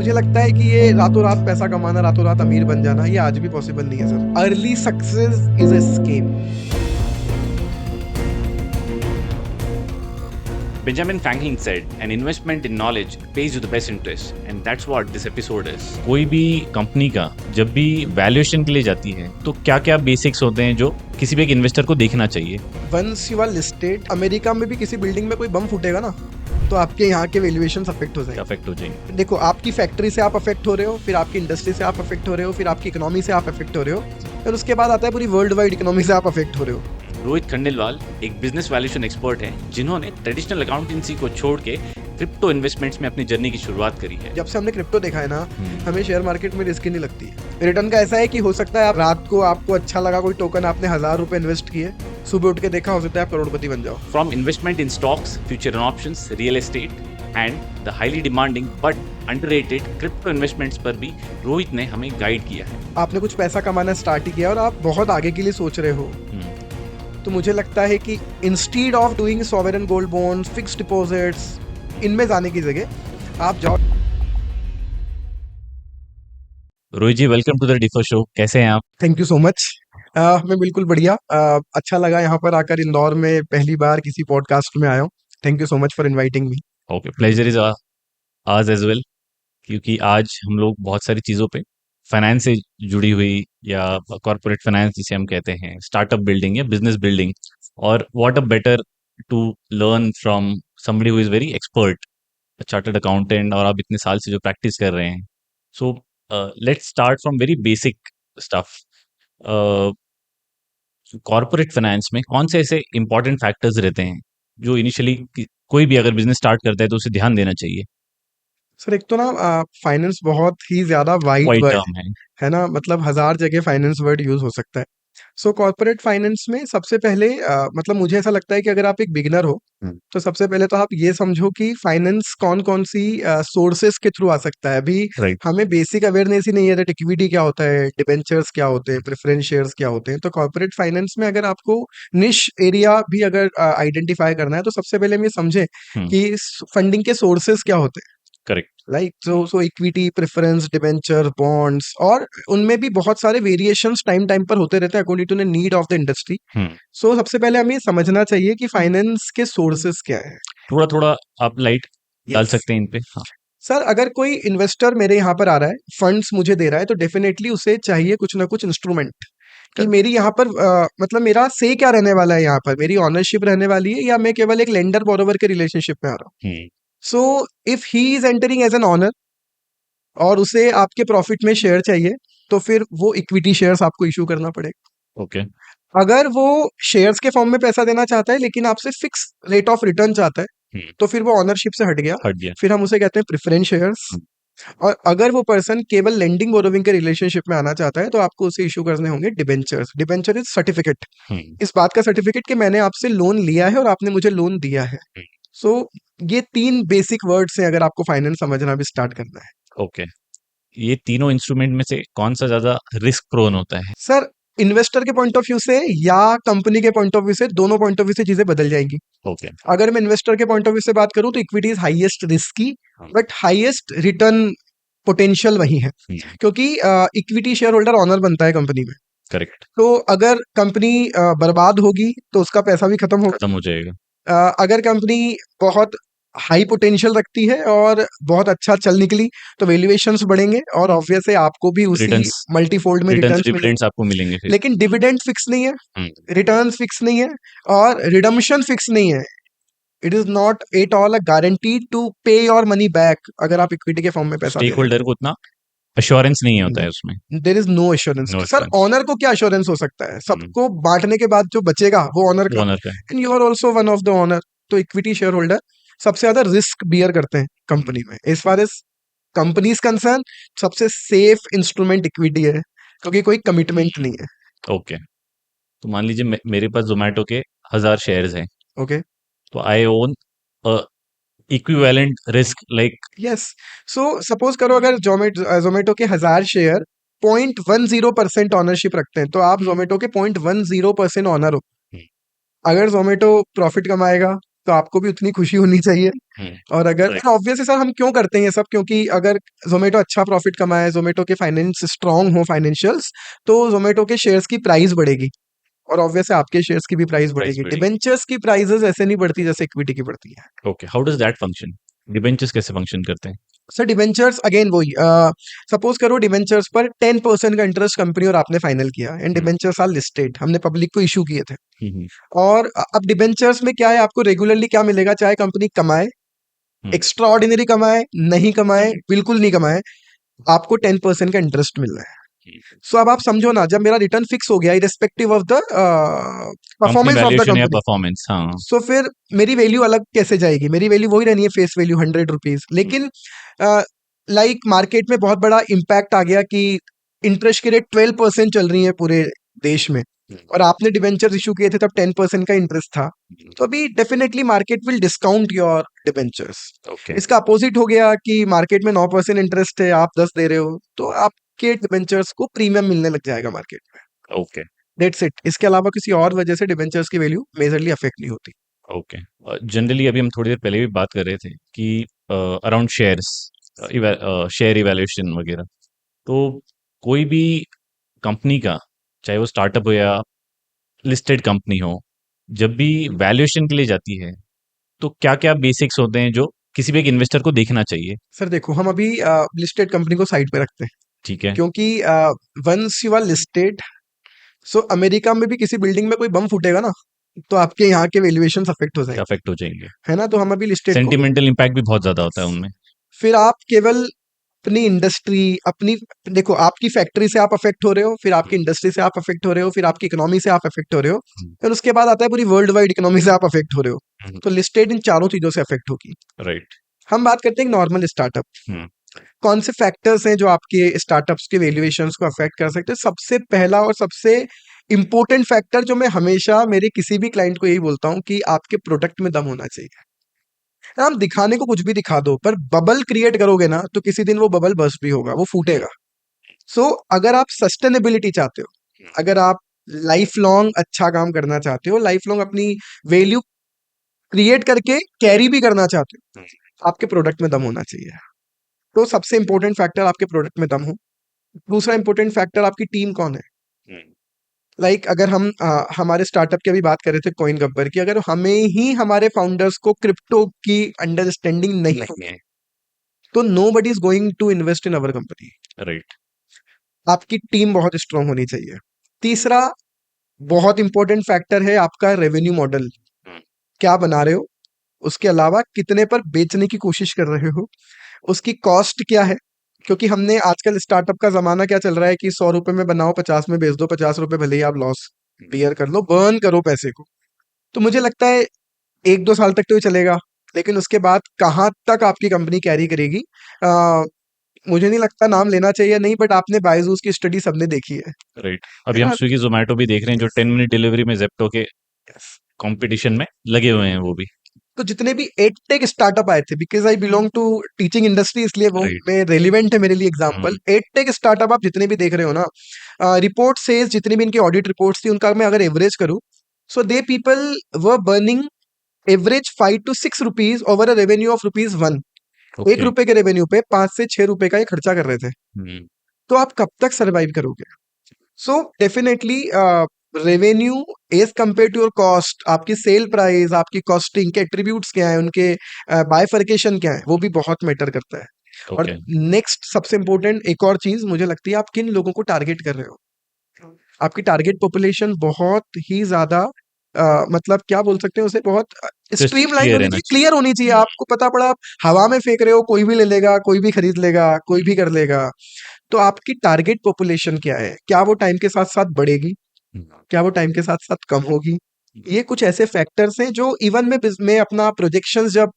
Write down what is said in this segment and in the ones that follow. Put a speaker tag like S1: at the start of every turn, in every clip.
S1: मुझे लगता है कि ये रातों रात पैसा कमाना, रातों रात अमीर बन जाना, ये आज भी पॉसिबल नहीं है sir. Early success is a scheme.
S2: Benjamin Franklin said, an investment in knowledge pays you the best interest, and that's what this episode is.
S3: कोई भी कंपनी का जब भी वैल्यूएशन के लिए जाती है तो क्या क्या बेसिक्स होते हैं जो किसी भी एक इन्वेस्टर को देखना चाहिए?
S1: Once you are listed, America में भी किसी बिल्डिंग में कोई बम फूटेगा ना, तो आपके यहाँ के वैल्यूएशन अफेक्ट हो जाएंगे।
S3: अफेक्ट हो जाएंगे।
S1: देखो, आपकी फैक्ट्री से आप अफेक्ट हो रहे हो, फिर आपकी इंडस्ट्री से आप अफेक्ट हो रहे हो, फिर आपकी इकोनॉमी से आप अफेक्ट हो रहे हो, फिर उसके बाद आता है पूरी वर्ल्ड वाइड इकोनॉमी से आप अफेक्ट हो रहे हो।
S2: रोहित खंडेलवाल एक बिजनेस वैल्यूएशन एक्सपर्ट हैं जिन्होंने ट्रेडिशनल अकाउंटेंसी को छोड़ के क्रिप्टो इन्वेस्टमेंट्स में अपनी जर्नी की शुरुआत करी है।
S1: जब से हमने क्रिप्टो देखा है ना, हमें शेयर मार्केट में रिस्क ही नहीं लगती है। रिटर्न का ऐसा है कि हो सकता है आप रात को आपको अच्छा लगा कोई टोकन, आपने 1000 रुपए इन्वेस्ट किए, सुबह उठ के देखा, हो सकता है आप करोड़पति बन जाओ।
S2: From investment in stocks, future and options, real estate and the highly demanding but underrated crypto investments पर भी रोहित ने हमें गाइड किया है।
S1: आपने कुछ पैसा कमाना स्टार्ट ही किया और आप बहुत आगे के लिए सोच रहे हो, तो मुझे लगता है कि instead of doing sovereign gold bonds, fixed deposits, इनमें जाने की जगह आप जाओ।
S3: Rohit ji, welcome to the differ show. कैसे हैं आप?
S1: Thank you so much. मैं बिल्कुल बढ़िया। अच्छा लगा यहाँ पर आकर, इंदौर में पहली बार किसी पॉडकास्ट में आया हूँ। Thank you so much for inviting me.
S3: Okay, pleasure is ours as well, क्योंकि आज हम लोग बहुत सारी चीज़ों पे फाइनेंस से जुड़ी हुई या कॉर्पोरेट फाइनेंस जिसे हम कहते हैं, स्टार्टअप बिल्डिंग या बिजनेस बिल्डिंग, और what a better to learn from somebody who is very expert, chartered accountant, और आप इतने साल से जो प्रैक्टिस कर रहे हैं। So let's start from very basic stuff. Corporate finance में कौन से ऐसे इंपॉर्टेंट फैक्टर्स रहते हैं जो इनिशियली कोई भी अगर बिजनेस स्टार्ट करता है तो उसे ध्यान देना चाहिए?
S1: सर, एक तो ना फाइनेंस बहुत ही ज्यादा वाइड
S3: वाइड
S1: वर्ड
S3: टर्म
S1: है ना, मतलब 1000 जगह फाइनेंस वर्ड यूज हो सकता है। सो कॉर्पोरेट फाइनेंस में सबसे पहले मतलब मुझे ऐसा लगता है कि अगर आप एक बिगिनर हो, तो सबसे पहले तो आप ये समझो कि फाइनेंस कौन कौन सी सोर्सेस के थ्रू आ सकता है। अभी
S3: राइट।
S1: हमें बेसिक अवेयरनेस ही नहीं है, इक्विटी क्या होता है, डिबेंचर्स क्या होते हैं, प्रेफरेंस शेयर्स क्या होते हैं। तो कॉर्पोरेट फाइनेंस में अगर आपको निश एरिया भी अगर आइडेंटिफाई करना है, तो सबसे पहले हम ये समझे कि फंडिंग के सोर्सेस क्या होते हैं।
S3: Correct.
S1: Like so equity, preference, debenture, bonds, और उनमें भी बहुत सारे वेरिएशंस टाइम टाइम पर होते रहते हैं according to the need of the industry. So सबसे पहले हमें समझना चाहिए कि फाइनेंस के सोर्सेस क्या है।
S3: थोड़ा थोड़ा आप लाइट डाल सकते हैं इन पे? हाँ।
S1: सर, अगर कोई इन्वेस्टर मेरे यहाँ पर आ रहा है, फंड्स मुझे दे रहा है, तो डेफिनेटली उसे चाहिए कुछ ना कुछ इंस्ट्रूमेंट कि मेरी यहाँ पर मतलब मेरा से क्या रहने वाला है, यहाँ पर मेरी ऑनरशिप रहने वाली है, या मैं केवल एक लेंडर बोरोवर के रिलेशनशिप में आ रहा हूँ। So if he is entering as an owner और उसे आपके प्रॉफिट में शेयर चाहिए, तो फिर वो इक्विटी शेयर्स आपको इशू करना पड़ेगा।
S3: ओके।
S1: अगर वो शेयर्स के फॉर्म में पैसा देना चाहता है लेकिन आपसे फिक्स रेट ऑफ रिटर्न चाहता है, तो फिर वो ऑनरशिप से हट गया, फिर हम उसे कहते हैं प्रेफरेंस शेयर्स। और अगर वो पर्सन केवल लेंडिंग बोरोविंग के रिलेशनशिप में आना चाहता है, तो आपको उसे इशू करने होंगे डिबेंचर्स। डिबेंचर इज सर्टिफिकेट, इस बात का सर्टिफिकेट कि मैंने आपसे लोन लिया है और आपने मुझे लोन दिया है। सो ये 3 बेसिक वर्ड्स हैं अगर आपको फाइनेंस समझना भी स्टार्ट करना है।
S3: ओके। ये तीनों इंस्ट्रूमेंट में से कौन सा ज्यादा रिस्क प्रोन होता है?
S1: सर, इन्वेस्टर के पॉइंट ऑफ व्यू से या कंपनी के पॉइंट ऑफ व्यू से, दोनों पॉइंट ऑफ व्यू से चीजें बदल जाएंगी।
S3: ओके।
S1: अगर मैं इन्वेस्टर के पॉइंट ऑफ व्यू से बात करूं, तो equity is highest risky but highest return potential वही है, क्योंकि इक्विटी शेयर होल्डर ऑनर बनता है कंपनी में।
S3: करेक्ट।
S1: तो अगर कंपनी बर्बाद होगी तो उसका पैसा भी खत्म
S3: हो जाएगा।
S1: अगर कंपनी बहुत हाई पोटेंशियल रखती है और बहुत अच्छा चल निकली, तो वैल्यूएशंस बढ़ेंगे और ऑब्वियस है आपको भी उसी मल्टीफोल्ड में रिटर्न्स
S3: डिविडेंड्स आपको मिलेंगे फिर।
S1: लेकिन डिविडेंड फिक्स नहीं है, रिटर्न्स फिक्स नहीं है, और रिडम्पशन फिक्स नहीं है। It is not at all a guarantee to pay your money back अगर आप इक्विटी के फॉर्म में पैसा
S3: स्टेक होल्डर को उतना अश्योरेंस नहीं होता है उसमें।
S1: There is no assurance. Sir, owner को क्या अश्योरेंस हो सकता है? सबको बांटने के बाद जो बचेगा वो ऑनर का, and you are also one of the owner. तो इक्विटी शेयर होल्डर सबसे ज्यादा रिस्क बियर करते हैं कंपनी में। As far as companies concern, सबसे सेफ इंस्ट्रूमेंट इक्विटी है, क्योंकि कोई कमिटमेंट नहीं है।
S3: ओके। तो मान लीजिए मेरे पास जोमेटो के 1000 शेयर्स हैं।
S1: ओके।
S3: तो I own equivalent risk like.
S1: Yes. So suppose करो अगर जोमेटो के 1000 शेयर 0.10% ऑनरशिप रखते हैं, तो आप जोमेटो के 0.10% ऑनर हो। अगर जोमेटो प्रॉफिट कमाएगा तो आपको भी उतनी खुशी होनी चाहिए। और अगर ऑब्वियसली सर हम क्यों करते हैं ये सब, क्योंकि अगर जोमेटो अच्छा प्रॉफिट कमाए, जोमेटो के फाइनेंस स्ट्रांग हो, फाइनेंशियल्स, तो जोमेटो के शेयर्स की प्राइस बढ़ेगी और ऑब्वियसली आपके शेयर्स की भी प्राइस बढ़ेगी। डिबेंचर्स की प्राइसेस ऐसे नहीं बढ़ती जैसे इक्विटी की बढ़ती है।
S3: Okay, how does that function? Debentures कैसे फंक्शन करते हैं?
S1: सर डिबेंचर्स अगेन वही, सपोज करो डिबेंचर्स पर 10% का इंटरेस्ट कंपनी और आपने फाइनल किया, एंड डिबेंचर्स आर लिस्टेड, हमने पब्लिक को इशू किए थे। और अब डिबेंचर्स में क्या है, आपको रेगुलरली क्या मिलेगा, चाहे कंपनी कमाए, एक्स्ट्रा ऑर्डिनरी कमाए, नहीं कमाए, बिल्कुल नहीं कमाए, आपको 10% का इंटरेस्ट मिल रहा है। सो अब आप समझो ना, जब मेरा रिटर्न फिक्स हो गया irrespective of the performance of the company,
S3: performance, हाँ,
S1: सो फिर मेरी वैल्यू अलग कैसे जाएगी? मेरी वैल्यू वही रहनी है, फेस वैल्यू 100 रुपीज, लेकिन लाइक मार्केट में बहुत बड़ा इम्पैक्ट आ गया कि इंटरेस्ट की रेट 12% चल रही है पूरे देश में, और आपने डिबेंचर इशू किए थे तब 10% का इंटरेस्ट था, तो अभी definitely market will discount your debentures. इसका अपोजिट हो गया कि मार्केट में 9% इंटरेस्ट है, आप 10 दे रहे हो, तो आपके डिबेंचर्स को प्रीमियम मिलने लग जाएगा मार्केट में।
S3: Okay,
S1: that's it. इसके अलावा किसी और वजह से डिबेंचर्स की वैल्यू मेजरली अफेक्ट नहीं होती।
S3: ओके, जनरली अभी हम थोड़ी देर पहले भी बात कर रहे थे कि अराउंड शेयर्स, शेयर इवैल्यूएशन वगैरह, तो कोई भी कंपनी का, चाहे वो स्टार्टअप हो या लिस्टेड कंपनी हो, जब भी वैल्यूएशन के लिए जाती है तो क्या क्या बेसिक्स होते हैं जो किसी भी एक इन्वेस्टर को देखना चाहिए?
S1: सर देखो, हम अभी लिस्टेड कंपनी को साइड पे रखते हैं,
S3: ठीक है,
S1: क्योंकि once you are listed, so America में भी किसी बिल्डिंग में कोई बम फूटेगा ना, तो आपके यहाँ के वैल्यूएशन अफेक्ट हो जाएंगे,
S3: अफेक्ट हो जाएंगे,
S1: है ना? तो हम अभी लिस्टेड को,
S3: सेंटिमेंटल इम्पैक्ट भी बहुत ज्यादा होता है उनमें।
S1: फिर आप केवल अपनी इंडस्ट्री, अपनी, देखो आपकी फैक्ट्री से आप अफेक्ट हो रहे हो, फिर आपकी इंडस्ट्री से आप अफेक्ट हो रहे हो, फिर आपकी इकोनॉमी से आप अफेक्ट हो रहे हो, फिर उसके बाद आता है पूरी वर्ल्ड वाइड इकोनॉमी से आप अफेक्ट हो रहे हो। तो लिस्टेड इन चारों चीजों से अफेक्ट होगी।
S3: राइट,
S1: हम बात करते हैं नॉर्मल स्टार्टअप, कौन से फैक्टर्स हैं जो आपके स्टार्टअप्स के वैल्यूएशंस को अफेक्ट कर सकते हैं? सबसे पहला और सबसे इंपॉर्टेंट फैक्टर जो मैं हमेशा मेरे किसी भी क्लाइंट को यही बोलता हूं कि आपके प्रोडक्ट में दम होना चाहिए। आप दिखाने को कुछ भी दिखा दो, पर बबल क्रिएट करोगे ना, तो किसी दिन वो बबल बस्ट भी होगा, वो फूटेगा। सो अगर आप सस्टेनेबिलिटी चाहते हो, अगर आप लाइफ लॉन्ग अच्छा काम करना चाहते हो, लाइफ लॉन्ग अपनी वैल्यू क्रिएट करके कैरी भी करना चाहते हो, आपके प्रोडक्ट में दम होना चाहिए। तो सबसे इंपॉर्टेंट फैक्टर आपके प्रोडक्ट में दम हो। दूसरा इंपॉर्टेंट फैक्टर आपकी टीम कौन है। लाइक अगर हम हमारे स्टार्टअप की अभी बात कर रहे थे कॉइन गब्बर की, अगर हमें ही हमारे फाउंडर्स को क्रिप्टो की अंडरस्टैंडिंग नहीं है, तो nobody is going to invest in our company.
S3: Right,
S1: आपकी टीम बहुत स्ट्रांग होनी चाहिए। तीसरा बहुत इंपॉर्टेंट फैक्टर है आपका रेवेन्यू मॉडल, क्या बना रहे हो, उसके अलावा कितने पर बेचने की कोशिश कर रहे हो, उसकी कॉस्ट क्या है, क्योंकि हमने आजकल स्टार्टअप का जमाना क्या चल रहा है कि 100 रुपए में बनाओ, 50 में बेच दो, 50 रुपए भले ही आप लॉस बियर कर लो, बर्न करो पैसे को। तो मुझे लगता है 1-2 साल तक तो ये चलेगा, लेकिन उसके बाद कहाँ तक आपकी कंपनी कैरी करेगी, मुझे नहीं लगता नाम लेना चाहिए नहीं, बट आपने बायजूस की स्टडी सबने देखी है।
S3: राइट, अभी हम स्विगी जोमेटो भी देख रहे हैं जो 10 मिनट डिलीवरी में जेप्टो के कंपटीशन में लगे हुए हैं वो भी।
S1: तो जितने भी एडटेक स्टार्टअप आए थे, because I belong to teaching industry, इसलिए वो में रेलिवेंट है मेरे लिए एग्जांपल। एडटेक स्टार्टअप आप जितने भी देख रहे हो ना, रिपोर्ट सेज जितनी भी इनकी ऑडिट रिपोर्ट्स थी उनका मैं अगर एवरेज करूं, so they people were burning average 5 to 6 rupees over a revenue of ₹1। 1 रुपए के रेवेन्यू पे 5 से 6 रुपए का ये खर्चा कर रहे थे। तो आप कब तक सर्वाइव करोगे? So definitely revenue as compare to your cost, आपकी सेल प्राइस, आपकी कॉस्टिंग के एट्रीब्यूट्स क्या है, उनके बाइफर्केशन क्या है, वो भी बहुत मैटर करता है। और नेक्स्ट सबसे इंपॉर्टेंट एक और चीज मुझे लगती है, आप किन लोगों को टारगेट कर रहे हो। आपकी टारगेट पॉपुलेशन बहुत ही ज्यादा मतलब क्या बोल सकते हैं उसे, बहुत स्ट्रीमलाइन होनी चाहिए, क्लियर होनी चाहिए। आपको पता पड़ा आप हवा में फेंक रहे हो, कोई भी ले लेगा, कोई भी खरीद लेगा, कोई भी कर लेगा। तो आपकी टारगेट पॉपुलेशन क्या है, क्या वो टाइम के साथ साथ बढ़ेगी, क्या वो टाइम के साथ साथ कम होगी। ये कुछ ऐसे फैक्टर्स हैं जो इवन मैं अपना प्रोजेक्शंस जब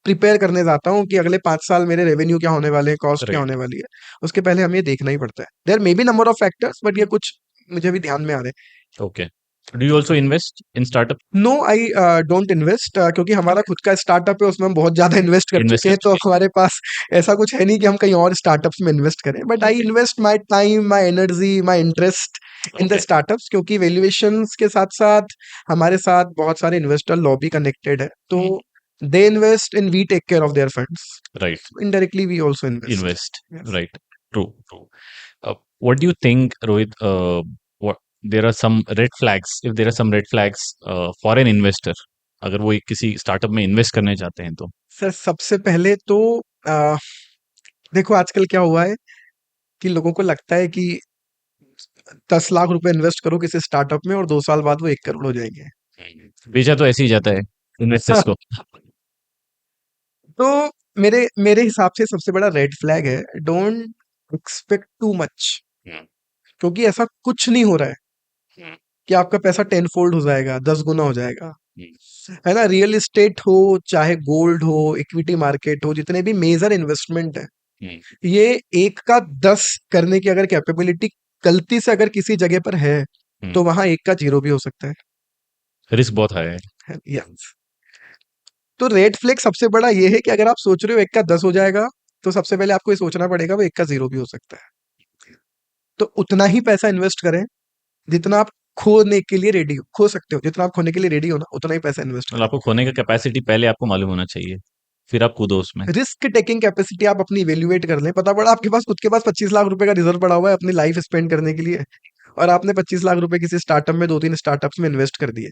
S1: प्रिपेयर करने जाता हूँ कि अगले 5 साल मेरे रेवेन्यू क्या होने वाले हैं, कॉस्ट क्या होने वाली है, उसके पहले हमें ये देखना ही पड़ता है। There may be number of factors, but ये कुछ मुझे भी ध्यान में आ रहे हैं।
S3: Okay, do you also invest in startup?
S1: No, I don't invest, क्योंकि हमारा खुद का स्टार्टअप है, उसमें हम बहुत ज्यादा इन्वेस्ट कर
S3: इन्वेस्ट
S1: चुके
S3: कर
S1: हैं, तो
S3: चुके
S1: हमारे पास ऐसा कुछ है नहीं कि हम कहीं और स्टार्टअप्स में इन्वेस्ट करें, but I invest my time, my energy, my interest in the
S3: okay.
S1: Startups, क्योंकि वैल्यूएशंस के साथ साथ हमारे साथ बहुत सारे इन्वेस्टर लॉबी कनेक्टेड है, तो they invest in, we take care of their funds,
S3: right.
S1: indirectly we also invest.
S3: Invest.
S1: Yes.
S3: Right. True. True. What do you think, Rohit? What there are some red flags. If there are some red flags for an investor, अगर वो एक किसी startup में invest करने चाहते हैं तो
S1: sir सबसे पहले तो आ, देखो आजकल क्या हुआ है कि लोगों को लगता है कि 10 लाख रुपए इन्वेस्ट करो किसी स्टार्टअप में और 2 साल बाद वो 1 करोड़ हो जाएंगे।
S3: बेचा तो ऐसे ही जाता है इन्वेस्टर्स को।
S1: तो मेरे मेरे हिसाब से सबसे बड़ा रेड फ्लैग है, डोंट एक्सपेक्ट टू मच,
S3: हम्म,
S1: क्योंकि ऐसा कुछ नहीं हो रहा है
S3: हम्म,
S1: कि आपका पैसा 10 फोल्ड हो जाएगा, 10 गुना हो जाएगा,
S3: हम्म,
S1: है ना। रियल एस्टेट हो, चाहे गोल्ड हो, इक्विटी मार्केट हो, जितने भी मेजर इन्वेस्टमेंट है,
S3: हम्म,
S1: ये 1 का 10 करने की अगर कैपेबिलिटी गलती से अगर किसी जगह पर है, तो वहां 1 का 0 भी हो सकता है।
S3: रिस्क बहुत हाई है।
S1: यस। तो रेड फ्लैग सबसे बड़ा ये है कि अगर आप सोच रहे हो 1 का 10 हो जाएगा, तो सबसे पहले आपको ये सोचना पड़ेगा वो 1 का 0 भी हो सकता है। तो उतना ही पैसा इन्वेस्ट करें जितना आप खोने के लिए रेडी हो, खो सकते हो जितना आप खोने के लिए रेडी हो ना, उतना ही पैसा इन्वेस्ट
S3: मतलब
S1: करें।
S3: आपको खोने का कैपेसिटी पहले आपको मालूम होना चाहिए, फिर आप कूदो उसमें।
S1: रिस्क टेकिंग कैपेसिटी आप अपनी इवेल्युएट कर लें, पता पड़ा आपके पास खुद के पास 25 लाख रुपए का रिजर्व पड़ा हुआ है अपनी लाइफ स्पेंड करने के लिए, और आपने 25 लाख रुपए किसी स्टार्टअप में 2-3 स्टार्टअप्स में इन्वेस्ट कर दिए,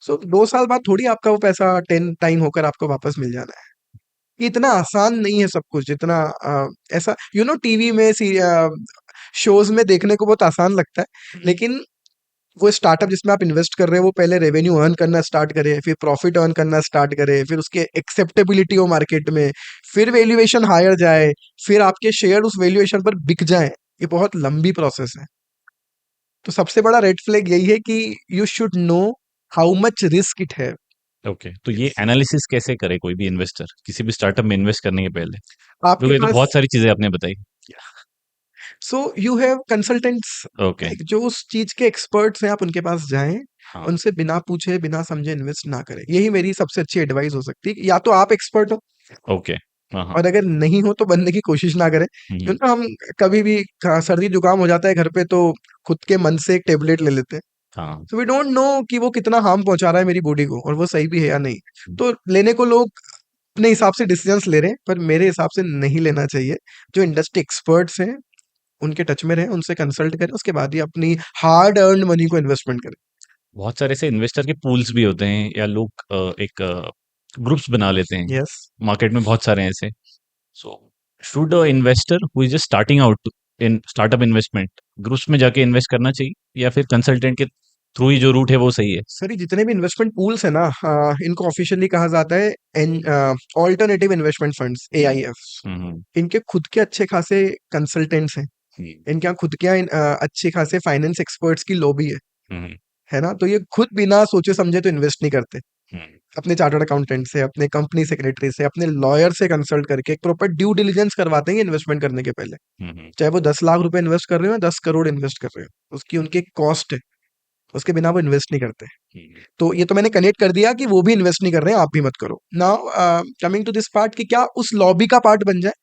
S1: सो 2 साल बाद थोड़ी आपका वो पैसा 10 टाइम होकर आपको वापस मिल जाना है। ये इतना आसान नहीं है सब कुछ, जितना ऐसा टीवी में शोज में देखने को बहुत आसान लगता है, लेकिन वो स्टार्टअप जिसमें आप इन्वेस्ट कर रहे हो वो पहले रेवेन्यू अर्न करना स्टार्ट करे, फिर प्रॉफिट अर्न करना स्टार्ट करे, फिर उसके एक्सेप्टेबिलिटी हो मार्केट में, फिर वैल्यूएशन हायर जाए, फिर आपके शेयर उस वैल्यूएशन पर बिक जाए, ये बहुत लंबी प्रोसेस है। तो सबसे बड़ा रेड फ्लैग यही है कि you should know how much risk it है।
S3: ओके, तो ये एनालिसिस कैसे करे कोई भी इन्वेस्टर किसी भी स्टार्टअप में इन्वेस्ट करने के पहले?
S1: आपके
S3: क्योंकि ये तो
S1: पास
S3: बहुत सारी चीजें आपने बताई।
S1: So you have consultants,
S3: okay.
S1: जो उस चीज के एक्सपर्ट्स हैं, आप उनके पास जाएं,
S3: हाँ।
S1: उनसे बिना पूछे बिना समझे इन्वेस्ट ना करें, यही मेरी सबसे अच्छी एडवाइस हो सकती है। या तो आप एक्सपर्ट हो,
S3: ओके। हाँ, हाँ।
S1: और अगर नहीं हो तो बनने की कोशिश ना करें, क्योंकि हम कभी भी सर्दी जुकाम हो जाता है घर पे तो खुद के मन से एक टेबलेट ले लेते हैं,
S3: हाँ।
S1: तो वी डोंट नो कि वो कितना हार्म पहुंचा रहा है मेरी बॉडी को, और वो सही भी है या नहीं। तो लेने को लोग अपने हिसाब से डिसीजंस ले रहे हैं, पर मेरे हिसाब से नहीं लेना चाहिए। जो इंडस्ट्री एक्सपर्ट्स हैं उनके टच में रहें, उनसे कंसल्ट करें, उसके बाद ही अपनी हार्ड अर्न्ड मनी को इन्वेस्टमेंट करें।
S3: बहुत सारे ऐसे इन्वेस्टर के पूल्स भी होते हैं या लोग एक ग्रुप्स बना लेते हैं।
S1: यस।
S3: मार्केट में बहुत सारे हैं ऐसे। So should a investor who is just starting out in startup investment groups में जाके इन्वेस्ट करना चाहिए या फिर कंसल्टेंट के थ्रू ही जो रूट है वो सही है?
S1: सर ये जितने भी इन्वेस्टमेंट पूल्स है ना, इनको ऑफिशियली कहा जाता है ऑल्टरनेटिव इन्वेस्टमेंट फंड्स, AIF।
S3: हम्म।
S1: इनके खुद के अच्छे खासे कंसल्टेंट्स हैं,
S3: हम्म।
S1: इनके यहाँ खुद के यहाँ अच्छे खासे फाइनेंस एक्सपर्ट्स की लॉबी
S3: हम्म।
S1: है ना। तो ये खुद बिना सोचे समझे तो इन्वेस्ट नहीं करते।
S3: हम्म।
S1: अपने चार्टर्ड अकाउंटेंट से, अपने कंपनी सेक्रेटरी से, अपने लॉयर से कंसल्ट करके एक प्रॉपर ड्यू डिलिजेंस करवाते हैं इन्वेस्टमेंट करने के पहले।
S3: हम्म।
S1: चाहे वो 10 लाख रुपए इन्वेस्ट कर रहे हो या 10 करोड़ इन्वेस्ट कर रहे हो, उसकी उनकी कॉस्ट है, उसके बिना वो इन्वेस्ट नहीं करते। तो ये तो मैंने कनेक्ट कर दिया कि वो भी इन्वेस्ट नहीं कर रहे हैं, आप भी मत करो। Now coming to this part, कि क्या उस लॉबी का पार्ट बन जाए,